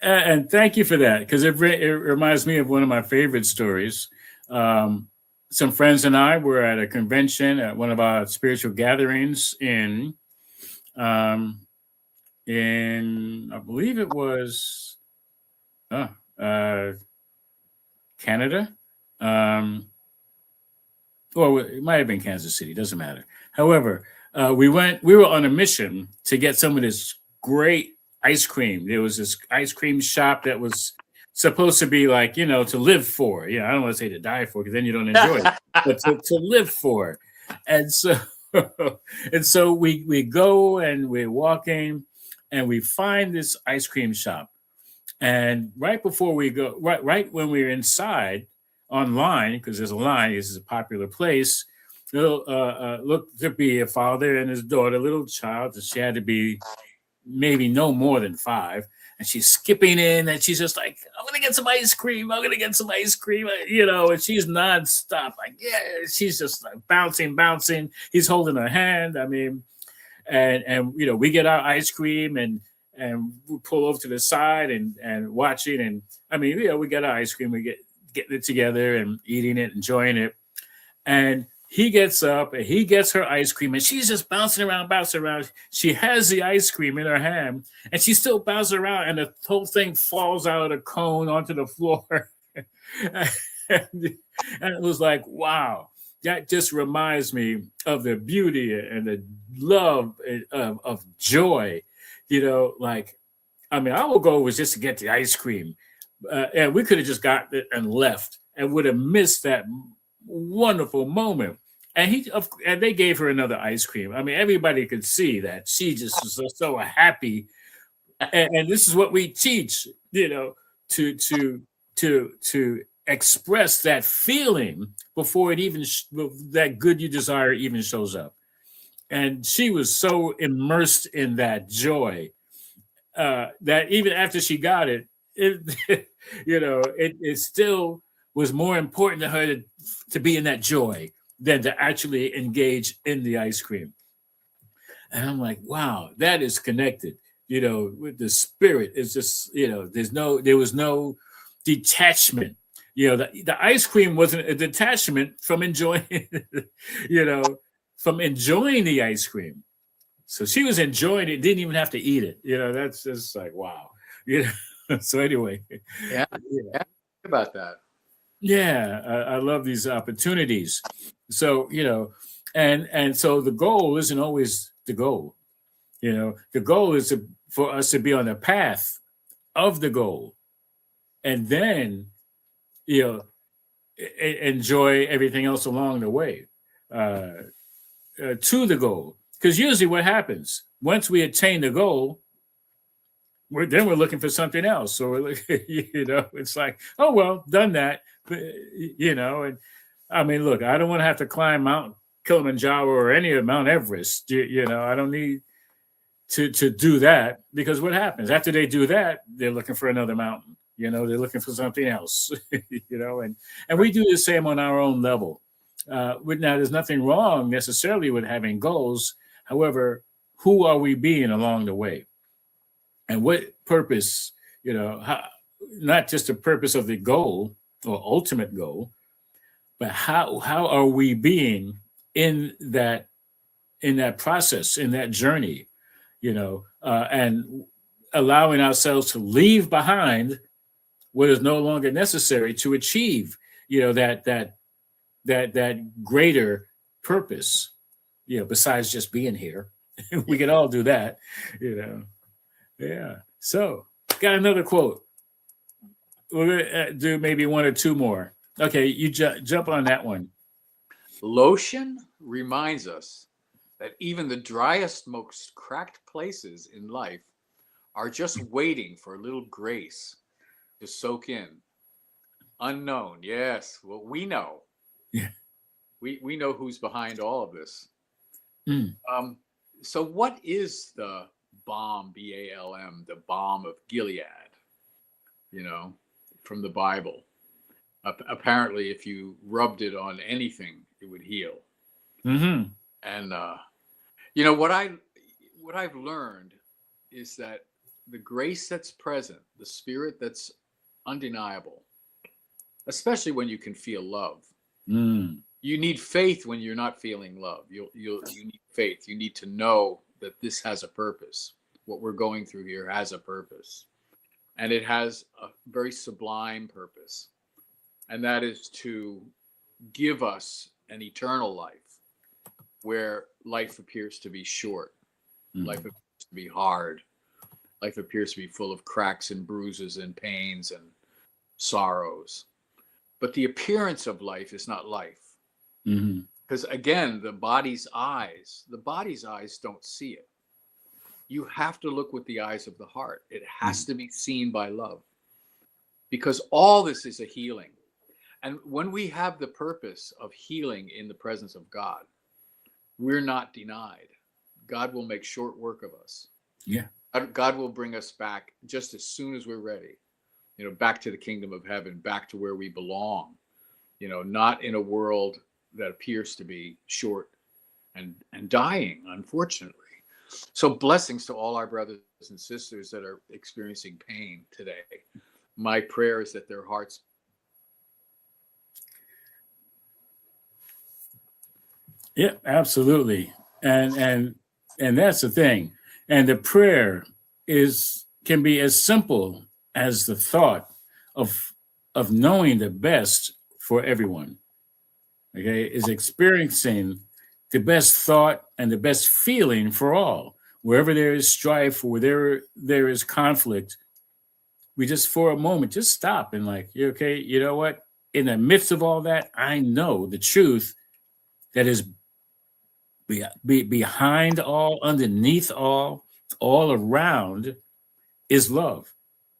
And thank you for that, because it reminds me of one of my favorite stories. Some friends and I were at a convention at one of our spiritual gatherings in in, I believe it was uh, uh, Canada. Um, or it might have been Kansas City, doesn't matter. However, we were on a mission to get some of this great ice cream. There was this ice cream shop that was supposed to be like, to live for. Yeah, I don't want to say to die for because then you don't enjoy it, but to live for. And so, and so we go and we're walking and we find this ice cream shop. And right before we go, right when we're inside, online, because there's a line. This is a popular place. Looked to be a father and his daughter, little child, and she had to be maybe no more than 5. And she's skipping in, and she's just like, "I'm gonna get some ice cream. I'm gonna get some ice cream," And she's nonstop, like, yeah. She's just like bouncing. He's holding her hand. I mean, and we get our ice cream and we pull over to the side and watch it. And I mean, we get our ice cream. We getting it together and eating it, enjoying it. And he gets up and he gets her ice cream and she's just bouncing around. She has the ice cream in her hand and she's still bouncing around and the whole thing falls out of the cone onto the floor. and it was like, wow, that just reminds me of the beauty and the love of joy. Like, I mean, our goal was just to get the ice cream. And we could have just got it and left and would have missed that wonderful moment. And they gave her another ice cream. I mean, everybody could see that she just was so happy. And this is what we teach, to express that feeling before it even that good you desire even shows up. And she was so immersed in that joy that even after she got it, it still was more important to her to be in that joy than to actually engage in the ice cream. And I'm like, wow, that is connected, with the spirit. It's just, there was no detachment. The ice cream wasn't a detachment from enjoying, from enjoying the ice cream. So she was enjoying it, didn't even have to eat it. That's just like, wow. So anyway, yeah, about that. Yeah, I love these opportunities. So and so the goal isn't always the goal. The goal is for us to be on the path of the goal, and then enjoy everything else along the way to the goal. Because usually, what happens once we attain the goal, we're looking for something else. So we're it's like, oh well, done that. And I mean, look, I don't want to have to climb Mount Kilimanjaro or any of Mount Everest. I don't need to do that, because what happens after they do that? They're looking for another mountain. They're looking for something else. And we do the same on our own level. Now, there's nothing wrong necessarily with having goals. However, who are we being along the way? And what purpose, not just the purpose of the goal or ultimate goal, but how are we being in that process, in that journey, and allowing ourselves to leave behind what is no longer necessary to achieve, that greater purpose, besides just being here. We can all do that, Yeah. So, got another quote. We're gonna do maybe one or two more. Okay, you jump on that one. Lotion reminds us that even the driest, most cracked places in life are just waiting for a little grace to soak in. Unknown, yes. Well, we know. Yeah. We know who's behind all of this. Mm. So what is the balm, B-A-L-M, the balm of Gilead, from the Bible? Apparently, if you rubbed it on anything, it would heal. Mm-hmm. And, what I've learned is that the grace that's present, the spirit that's undeniable, especially when you can feel love. Mm. You need faith when you're not feeling love. You need faith. You need to know that this has a purpose. What we're going through here has a purpose. And it has a very sublime purpose. And that is to give us an eternal life where life appears to be short. Life appears to be hard. Life appears to be full of cracks and bruises and pains and sorrows. But the appearance of life is not life. Because again, the body's eyes don't see it. You have to look with the eyes of the heart. It has to be seen by love. Because all this is a healing. And when we have the purpose of healing in the presence of God, we're not denied. God will make short work of us. Yeah. God will bring us back just as soon as we're ready, back to the kingdom of heaven, back to where we belong, not in a world that appears to be short and dying, unfortunately. So blessings to all our brothers and sisters that are experiencing pain today. My prayer is that their hearts. Yeah, absolutely. And that's the thing. And the prayer can be as simple as the thought of knowing the best for everyone. Okay, is experiencing the best thought and the best feeling for all. Wherever there is strife, where there is conflict, we just for a moment just stop and okay, you know what? In the midst of all that, I know the truth that is behind all, underneath all around is love,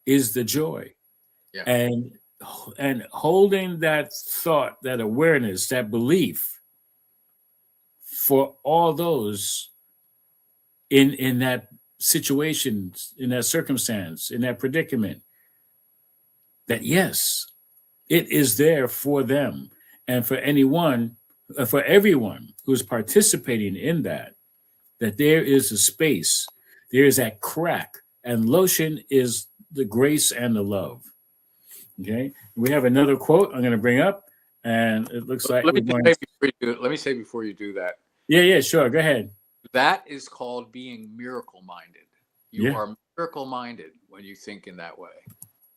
is the joy. Yeah. And holding that thought, that awareness, that belief for all those in that situation, in that circumstance, in that predicament, that yes, it is there for them and for everyone who's participating in that there is a space, there is that crack, and lotion is the grace and the love. Okay, we have another quote I'm going to bring up, and it looks like let me say before you do that. Yeah, sure. Go ahead. That is called being miracle-minded. You are miracle-minded when you think in that way.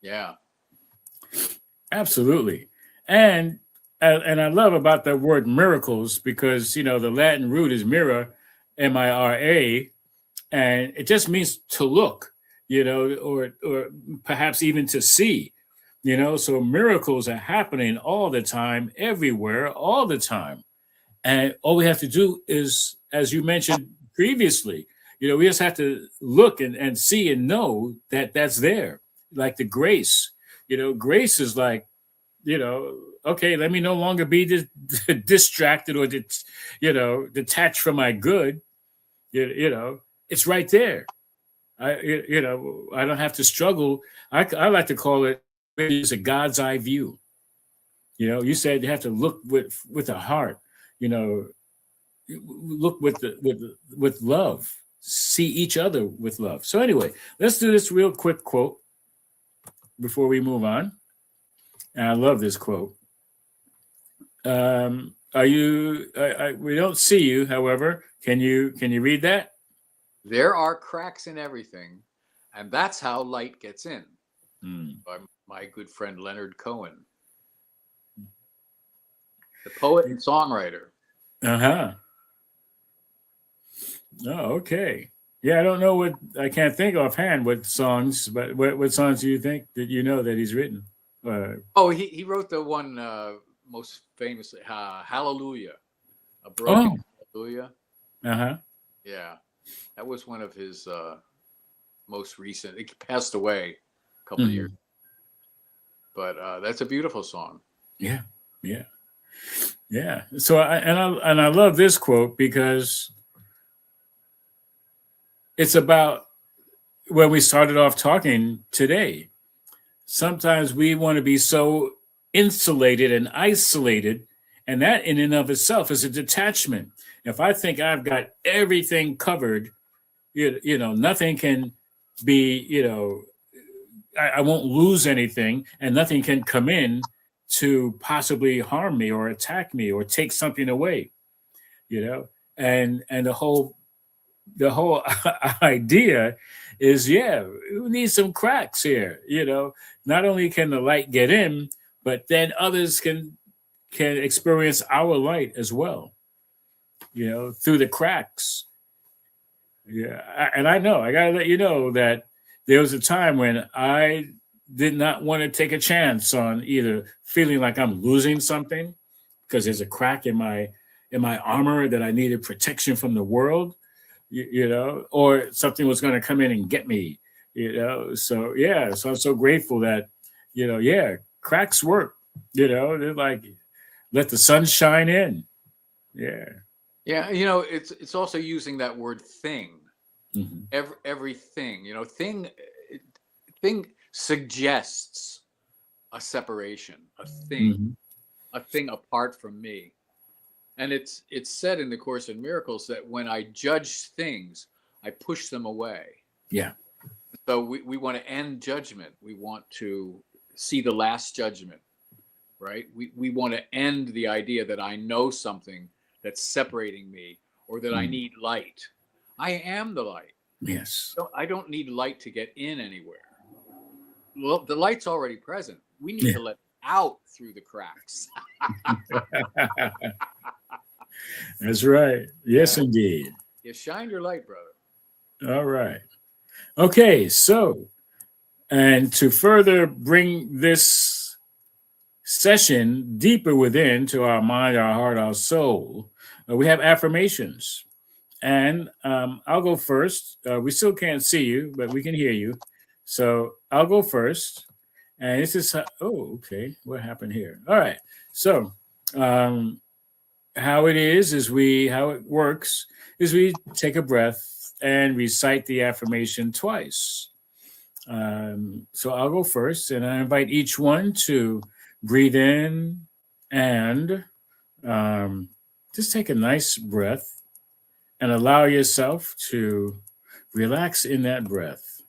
Yeah. Absolutely. And I love about the word miracles because, the Latin root is mira, M-I-R-A, and it just means to look, or perhaps even to see, so miracles are happening all the time, everywhere, all the time. And all we have to do is, as you mentioned previously, we just have to look and see and know that that's there, like the grace. Grace is like, okay, let me no longer be distracted or, detached from my good. It's right there. I don't have to struggle. I like to call it it's a God's eye view. You said you have to look with the heart. Look with love. See each other with love. So anyway, let's do this real quick quote before we move on. And I love this quote. Are you? We don't see you. However, can you read that? There are cracks in everything, and that's how light gets in. By my good friend Leonard Cohen, the poet and songwriter. Oh, okay. Yeah, I don't know I can't think offhand what songs, but what songs do you think that that he's written? He wrote the one most famous, Hallelujah, a broken Hallelujah. Yeah, that was one of his most recent. It passed away a couple of years, but that's a beautiful song. Yeah. So I love this quote because it's about when we started off talking today. Sometimes we want to be so insulated and isolated, and that in and of itself is a detachment. If I think I've got everything covered, nothing can be, I won't lose anything, and nothing can come in to possibly harm me or attack me or take something away, and the whole the whole idea is, yeah, we need some cracks here. Not only can the light get in, but then others can experience our light as well. Through the cracks. Yeah, and I know I gotta let you know that there was a time when I did not want to take a chance on either feeling like I'm losing something because there's a crack in my armor that I needed protection from the world, or something was going to come in and get me. So yeah, so I'm so grateful that yeah, cracks work. They're like, let the sun shine in. Yeah. Yeah, it's also using that word thing. Mhm. Everything, thing suggests a separation, Mhm. a thing apart from me. And it's said in the Course in Miracles that when I judge things, I push them away. Yeah. So we want to end judgment. We want to see the last judgment, right? We want to end the idea that I know something that's separating me or that I need light. I am the light. Yes. I don't need light to get in anywhere. Well, the light's already present. We need Yeah. to let out through the cracks. That's right. Yes, Yeah. indeed. You shine your light, brother. All right. Okay. So, and to further bring this session deeper within to our mind, our heart, our soul, we have affirmations. And I'll go first. We still can't see you, but we can hear you. So I'll go first. And this is okay. What happened here? All right. So how it works is we take a breath and recite the affirmation twice. So I'll go first, and I invite each one to breathe in and just take a nice breath and allow yourself to relax in that breath.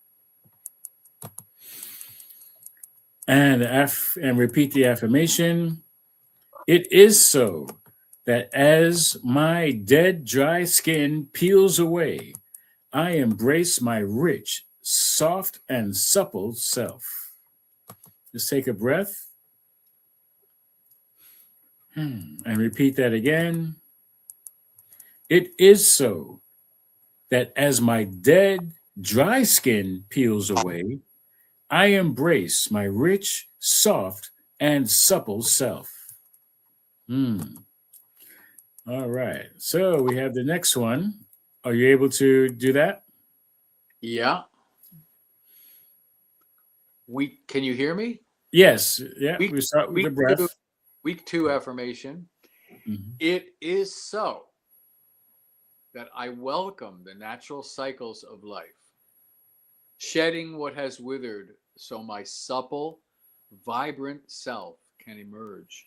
And repeat the affirmation. It is so that as my dead, dry skin peels away, I embrace my rich, soft, and supple self. Just take a breath and repeat that again. It is so that as my dead, dry skin peels away, I embrace my rich, soft, and supple self. All right. So we have the next one. Are you able to do that? Yeah. Can you hear me? Yes. Yeah. We start with the breath. Week 2 affirmation. Mhm. It is so that I welcome the natural cycles of life, shedding what has withered so my supple, vibrant self can emerge.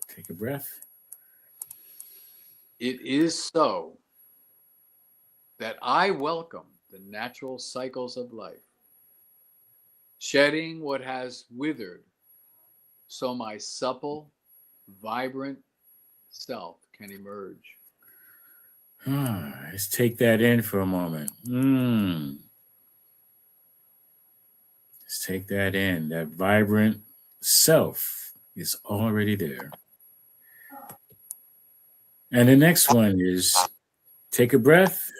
Take a breath. It is so that I welcome the natural cycles of life, shedding what has withered so my supple, vibrant self can emerge. Let's take that in for a moment. Let's take that in. That vibrant self is already there. And the next one is take a breath.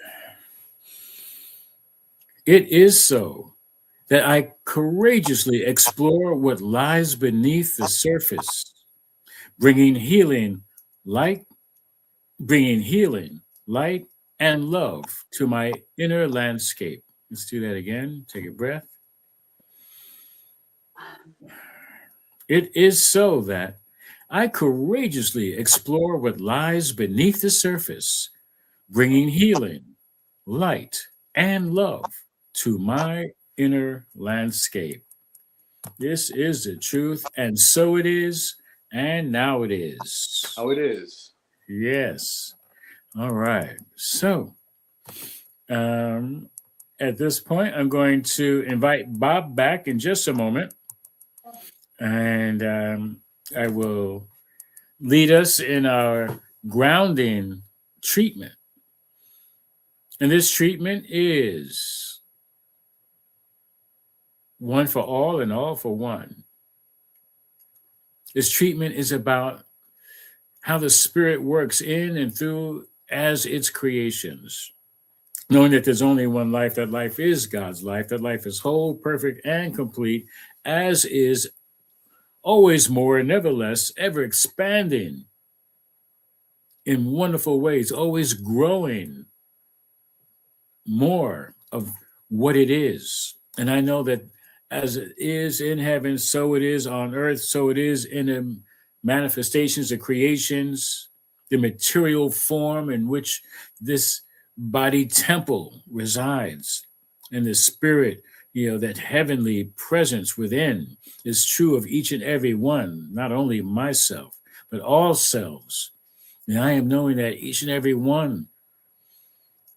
It is so that I courageously explore what lies beneath the surface, bringing healing, light, and love to my inner landscape. Let's do that again. Take a breath. It is so that I courageously explore what lies beneath the surface, bringing healing, light, and love to my inner landscape. This is the truth, and so it is, and now it is. Oh, it is. Yes. All right. So, at this point, I'm going to invite Bob back in just a moment, and I will lead us in our grounding treatment. And this treatment is one for all and all for one. This treatment is about how the Spirit works in and through as its creations. Knowing that there's only one life, that life is God's life, that life is whole, perfect, and complete, as is always more, never less, ever expanding in wonderful ways, always growing more of what it is. And I know that as it is in heaven, so it is on earth, so it is in the manifestations, the creations, the material form in which this body temple resides, and the spirit, that heavenly presence within is true of each and every one, not only myself, but all selves. And I am knowing that each and every one,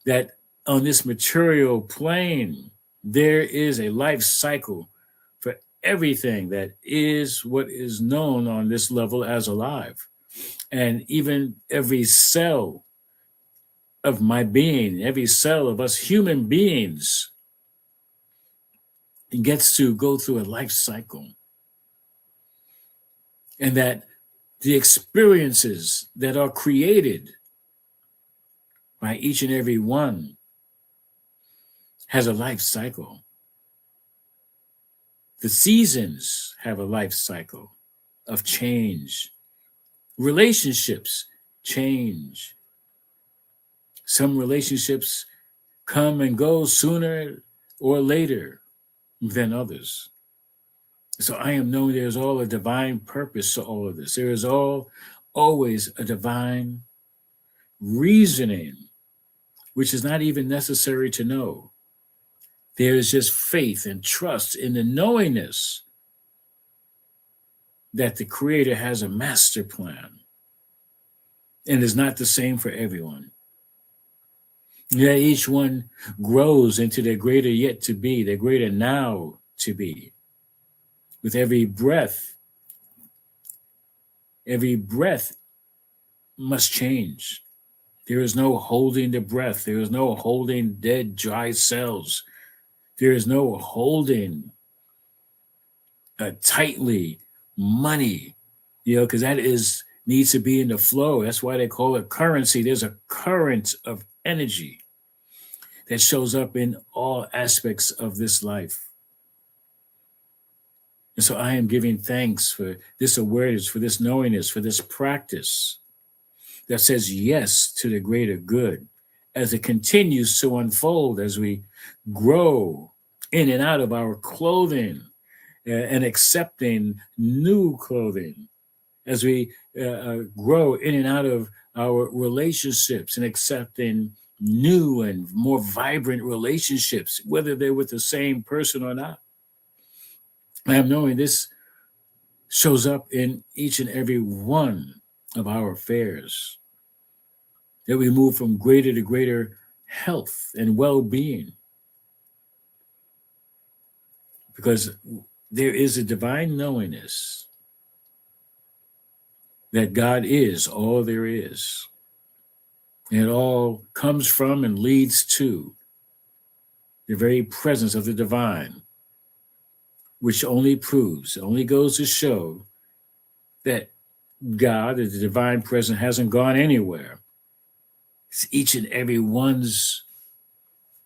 that on this material plane, there is a life cycle for everything that is what is known on this level as alive. And even every cell of my being, every cell of us human beings gets to go through a life cycle. And that the experiences that are created by each and every one has a life cycle. The seasons have a life cycle of change. Relationships change. Some relationships come and go sooner or later than others. So I am knowing there's all a divine purpose to all of this. There is always a divine reasoning, which is not even necessary to know. There is just faith and trust in the knowingness that the Creator has a master plan and is not the same for everyone. That each one grows into their greater yet to be, their greater now to be. With every breath must change. There is no holding the breath. There is no holding dead, dry cells. There is no holding tightly money, because that needs to be in the flow. That's why they call it currency. There's a current of energy that shows up in all aspects of this life. And so I am giving thanks for this awareness, for this knowingness, for this practice that says yes to the greater good as it continues to unfold, as we grow in and out of our clothing and accepting new clothing, as we grow in and out of our relationships and accepting new and more vibrant relationships, whether they're with the same person or not. I am knowing this shows up in each and every one of our affairs, that we move from greater to greater health and well-being, because there is a divine knowingness that God is all there is. And it all comes from and leads to the very presence of the divine, which only goes to show that God, the divine presence, hasn't gone anywhere. It's each and every one's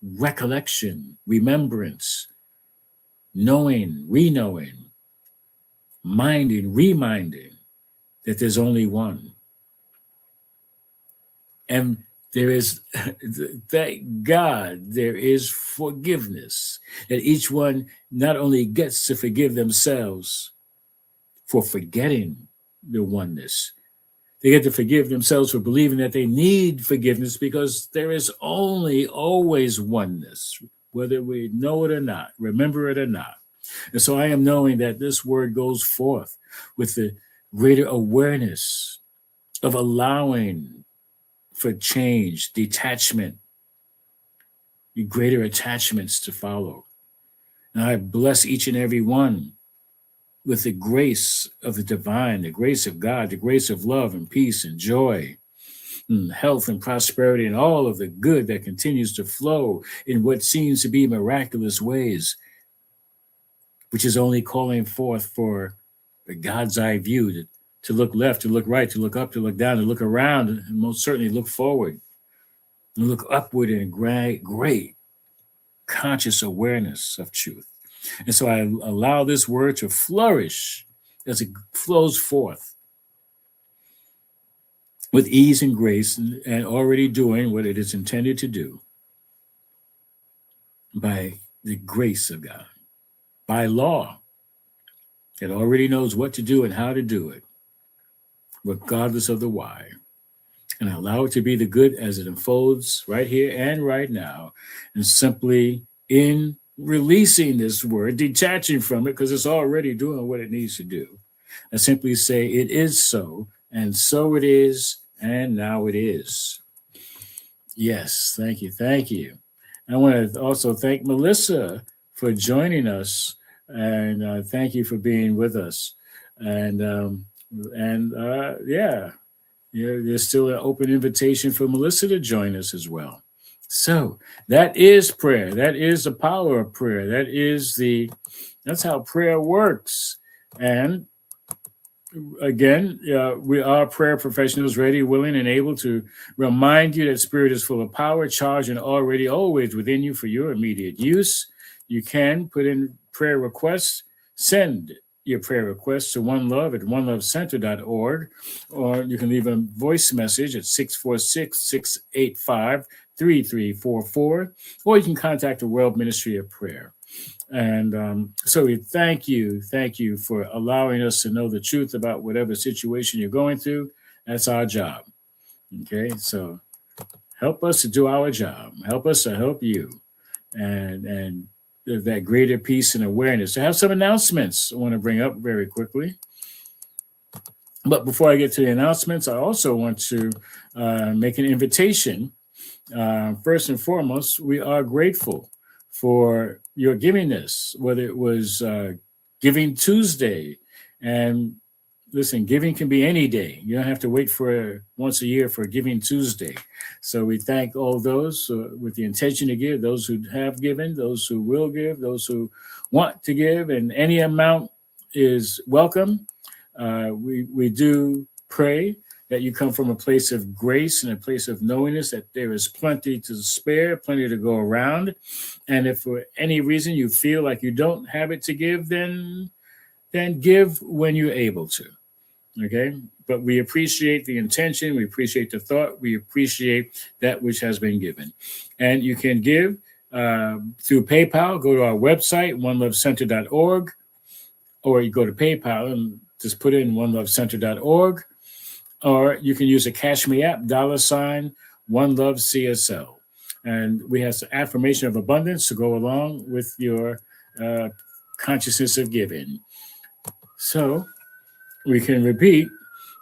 recollection, remembrance, knowing, re-knowing, minding, reminding that there's only one. And there is, thank God, there is forgiveness, that each one not only gets to forgive themselves for forgetting the oneness, they get to forgive themselves for believing that they need forgiveness, because there is always oneness, whether we know it or not, remember it or not. And so I am knowing that this word goes forth with the greater awareness of allowing for change, detachment, greater attachments to follow. And I bless each and every one with the grace of the divine, the grace of God, the grace of love and peace and joy, and health and prosperity and all of the good that continues to flow in what seems to be miraculous ways, which is only calling forth for the God's eye view to look left, to look right, to look up, to look down, to look around, and most certainly look forward and look upward in great conscious awareness of truth. And so I allow this word to flourish as it flows forth with ease and grace, and already doing what it is intended to do by the grace of God, by law. It already knows what to do and how to do it, regardless of the why. And I allow it to be the good as it unfolds right here and right now, and simply in releasing this word, detaching from it because it's already doing what it needs to do. I simply say it is so, and so it is, and now it is. Yes, thank you, thank you. I want to also thank Melissa for joining us, and thank you for being with us. And yeah, there's still an open invitation for Melissa to join us as well. So that is prayer. That is the power of prayer. That's how prayer works. And again, we are prayer professionals, ready, willing, and able to remind you that Spirit is full of power, charged, and already always within you for your immediate use. You can put in prayer requests, send your prayer requests to One Love at onelovecenter.org, or you can leave a voice message at 646-685-3344, or you can contact the World Ministry of Prayer. And so we thank you for allowing us to know the truth about whatever situation you're going through. That's our job. Okay, so help us to do our job. Help us to help you. And that greater peace and awareness. I have some announcements I want to bring up very quickly. But before I get to the announcements, I also want to make an invitation. First and foremost, we are grateful for your givingness, whether it was Giving Tuesday. And listen, giving can be any day. You don't have to wait for once a year for Giving Tuesday. So we thank all those with the intention to give, those who have given, those who will give, those who want to give, and any amount is welcome. We do pray that you come from a place of grace and a place of knowingness that there is plenty to spare, plenty to go around. And if for any reason you feel like you don't have it to give, then give when you're able to. Okay, but we appreciate the intention, we appreciate the thought, we appreciate that which has been given. And you can give through PayPal. Go to our website, onelovecenter.org, or you go to PayPal and just put in onelovecenter.org, or you can use a Cash Me app, $OneLoveCSL. And we have some affirmation of abundance to go along with your consciousness of giving. So we can repeat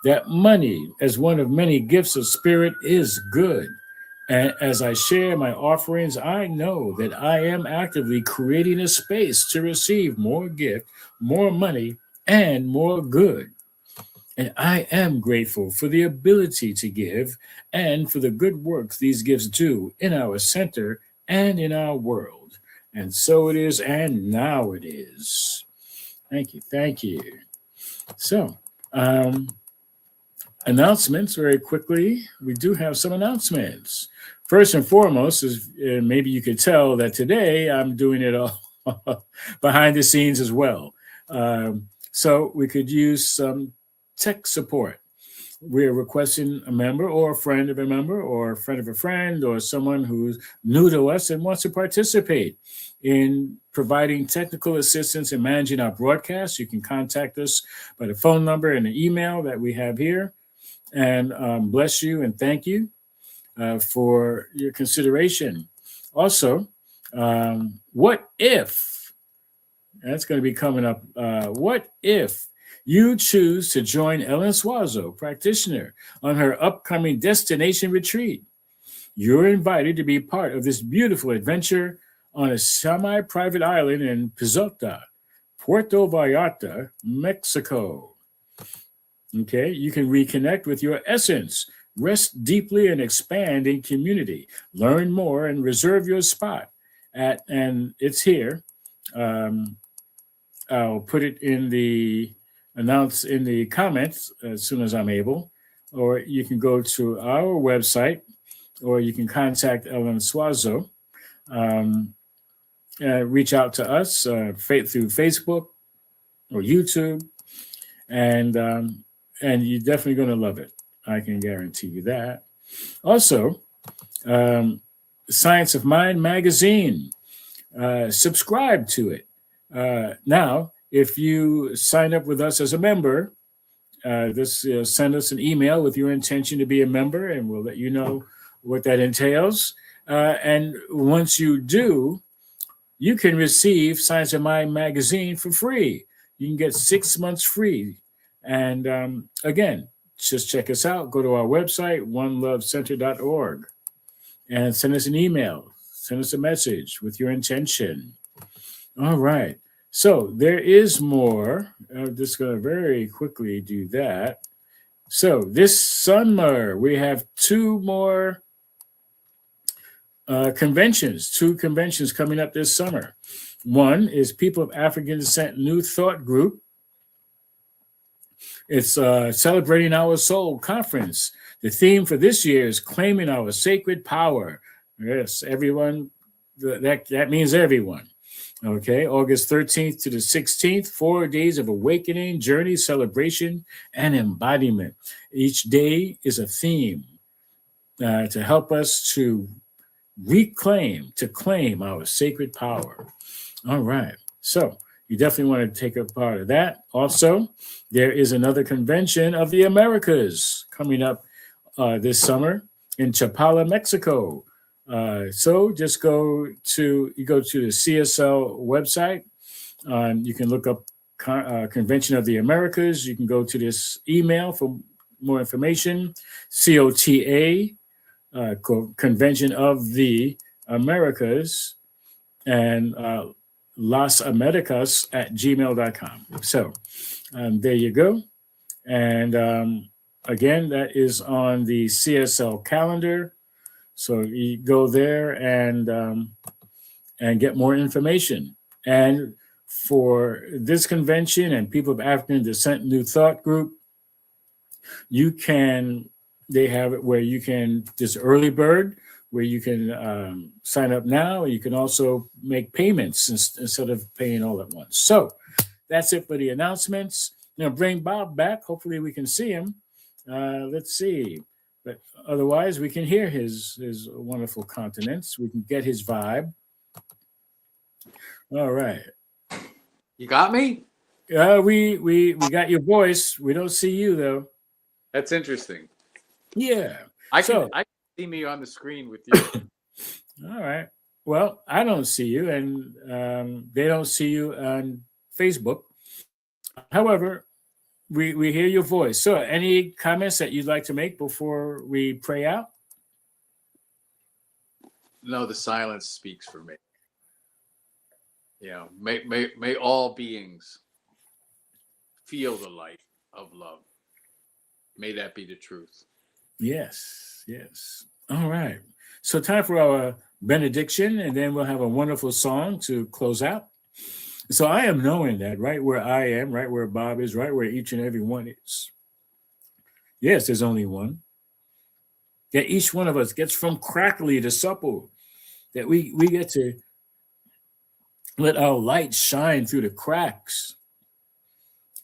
that money, as one of many gifts of spirit, is good. And as I share my offerings, I know that I am actively creating a space to receive more gift, more money, and more good. And I am grateful for the ability to give and for the good works these gifts do in our center and in our world. And so it is, and now it is. Thank you. Thank you. So, announcements very quickly. We do have some announcements. First and foremost is maybe you could tell that today I'm doing it all behind the scenes as well. So we could use some tech support. We're requesting a member or a friend of a member or a friend of a friend or someone who's new to us and wants to participate in providing technical assistance in managing our broadcast. You can contact us by the phone number and the email that we have here. And bless you and thank you for your consideration. Also, what if, that's going to be coming up, what if you choose to join Ellen Swazo, practitioner, on her upcoming destination retreat? You're invited to be part of this beautiful adventure on a semi-private island in Pizota, Puerto Vallarta, Mexico. Okay, you can reconnect with your essence, Rest deeply and expand in community. Learn more and reserve your spot and it's here. Um, I'll put it in the announce in the comments as soon as I'm able, or you can go to our website, or you can contact Ellen Swazo. Um, Reach out to us through Facebook or YouTube, and you're definitely going to love it. I can guarantee you that. Also, Science of Mind magazine. Subscribe to it. Now, if you sign up with us as a member, send us an email with your intention to be a member, and we'll let you know what that entails. And once you do, you can receive Science of Mind magazine for free. You can get 6 months free. And again, just check us out. Go to our website, onelovecenter.org, and send us an email. Send us a message with your intention. All right. So there is more. I'm just going to very quickly do that. So this summer, we have two more two conventions coming up this summer. One is People of African Descent New Thought Group. It's Celebrating Our Soul Conference. The theme for this year is Claiming Our Sacred Power. Yes, everyone, that means everyone. Okay, August 13th to the 16th, 4 days of awakening, journey, celebration, and embodiment. Each day is a theme to help us to claim our sacred power. All right, so you definitely want to take a part of that. Also, there is another convention of the Americas coming up this summer in Chapala, Mexico. So just go to the CSL website. You can look up Convention of the Americas. You can go to this email for more information. COTA, Convention of the Americas, and Las Americas at gmail.com. So there you go. And again, that is on the CSL calendar. So you go there and get more information. And for this convention and People of African Descent New Thought Group, they have it where you can, this early bird, where you can sign up now. You can also make payments instead of paying all at once. So that's it for the announcements. Now bring Bob back. Hopefully we can see him. Let's see. But otherwise, we can hear his wonderful countenance. We can get his vibe. All right. You got me? We got your voice. We don't see you though. That's interesting. Yeah. I can see me on the screen with you. All right. Well, I don't see you, and they don't see you on Facebook. However, we hear your voice. So any comments that you'd like to make before we pray out? No, the silence speaks for me. You know, may all beings feel the light of love. May that be the truth. Yes, yes. All right. So time for our benediction, and then we'll have a wonderful song to close out. So I am knowing that right where I am, right where Bob is, right where each and every one is. Yes, there's only one. That each one of us gets from crackly to supple. That we get to let our light shine through the cracks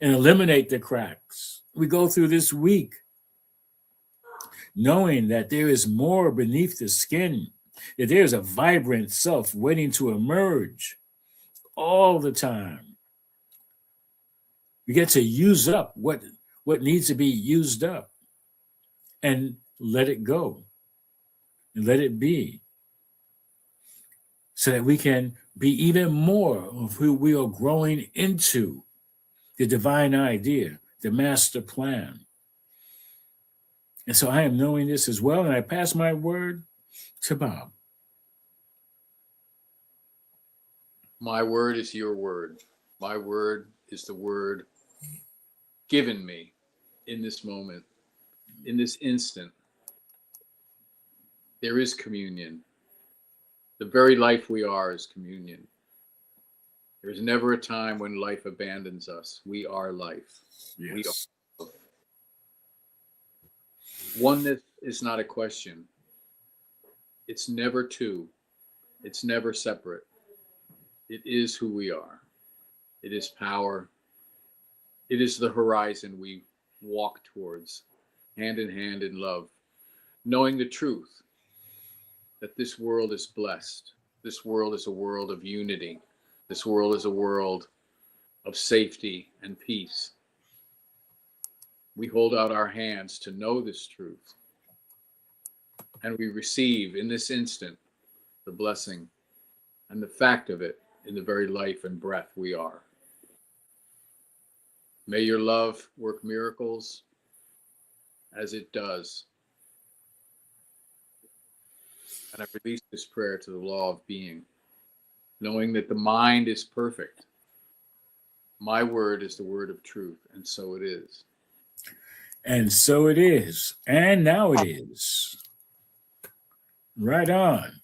and eliminate the cracks. We go through this week knowing that there is more beneath the skin, that there's a vibrant self waiting to emerge all the time. We get to use up what needs to be used up and let it go and let it be, so that we can be even more of who we are growing into, the divine idea, the master plan. And so I am knowing this as well, and I pass my word to Bob. My word is your word. My word is the word given me in this moment, in this instant, There is communion. The very life we are is communion. There's never a time when life abandons us. We are life. Yes. We are. Oneness is not a question. It's never two. It's never separate. It is who we are. It is power. It is the horizon we walk towards, hand in hand in love, knowing the truth that this world is blessed. This world is a world of unity. This world is a world of safety and peace. We hold out our hands to know this truth, and we receive in this instant the blessing and the fact of it in the very life and breath we are. May your love work miracles as it does. And I release this prayer to the law of being, knowing that the mind is perfect. My word is the word of truth, and so it is. And so it is. And now it is. Right on.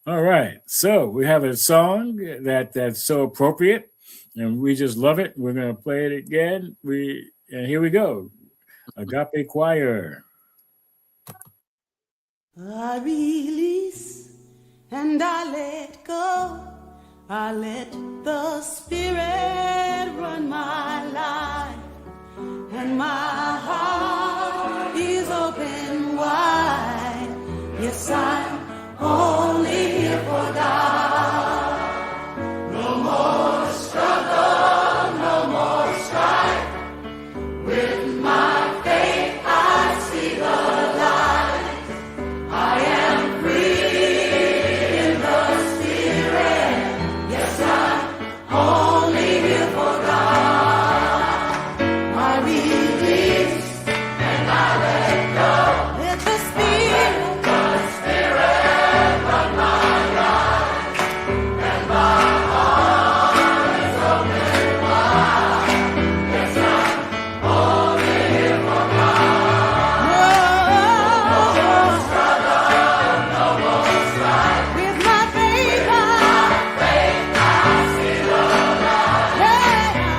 All right. So we have a song that's so appropriate, and we just love it. We're going to play it again. And here we go. Agape Choir. I release and I let go. I let the Spirit run my life, and my heart is open wide. Yes, I'm only here for God. No more struggle, no more strife. With my faith, I see the light. I am free in the Spirit. Yes, I'm only here for God. I release and I let go. Let the Spirit run my life, and my heart is open wide. Yes, I'm only here for God. No more struggle, no more strife. With my faith, I see the light. Yeah.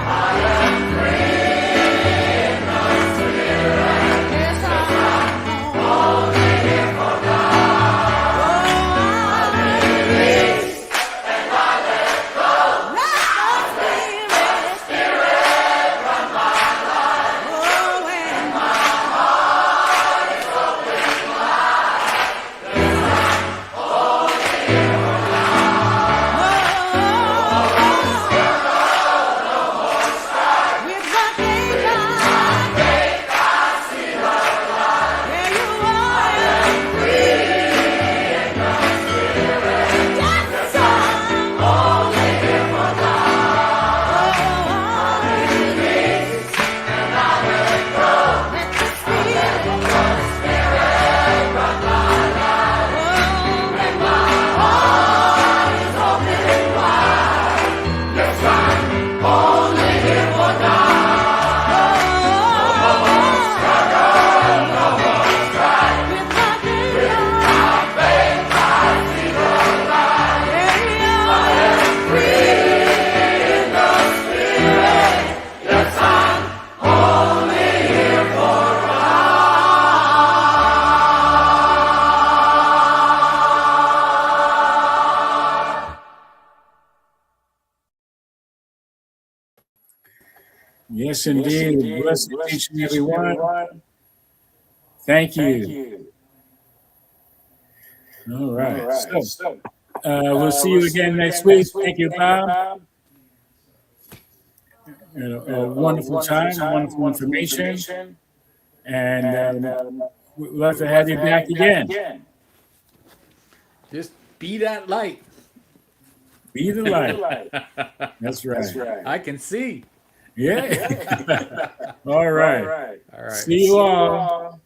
I am free in the Spirit. Yes, I'm only here for God. I release and I let go. Let the Spirit run my life. Oh, and my heart is open wide. Yes, I'm only here for God. No more strife. With my faith, I see the light. There you are. I am free in the Spirit. Yes, I'm only here for God. I release and I let go. Let the Spirit run my life. And my heart is open wide. Yes, I'm only here for God. No more struggle, no more strife. With my faith, I see the light. I am free in the Spirit. Yes, I'm only here for God. Yes, indeed. Blessed teaching, everyone. Thank you. All right. So we'll see you again next week. Thank you, Bob. A wonderful time, wonderful information. And we'd love to have you back again. Just be that light. Be the light. That's right. I can see. Yeah. All right. All right. See you all.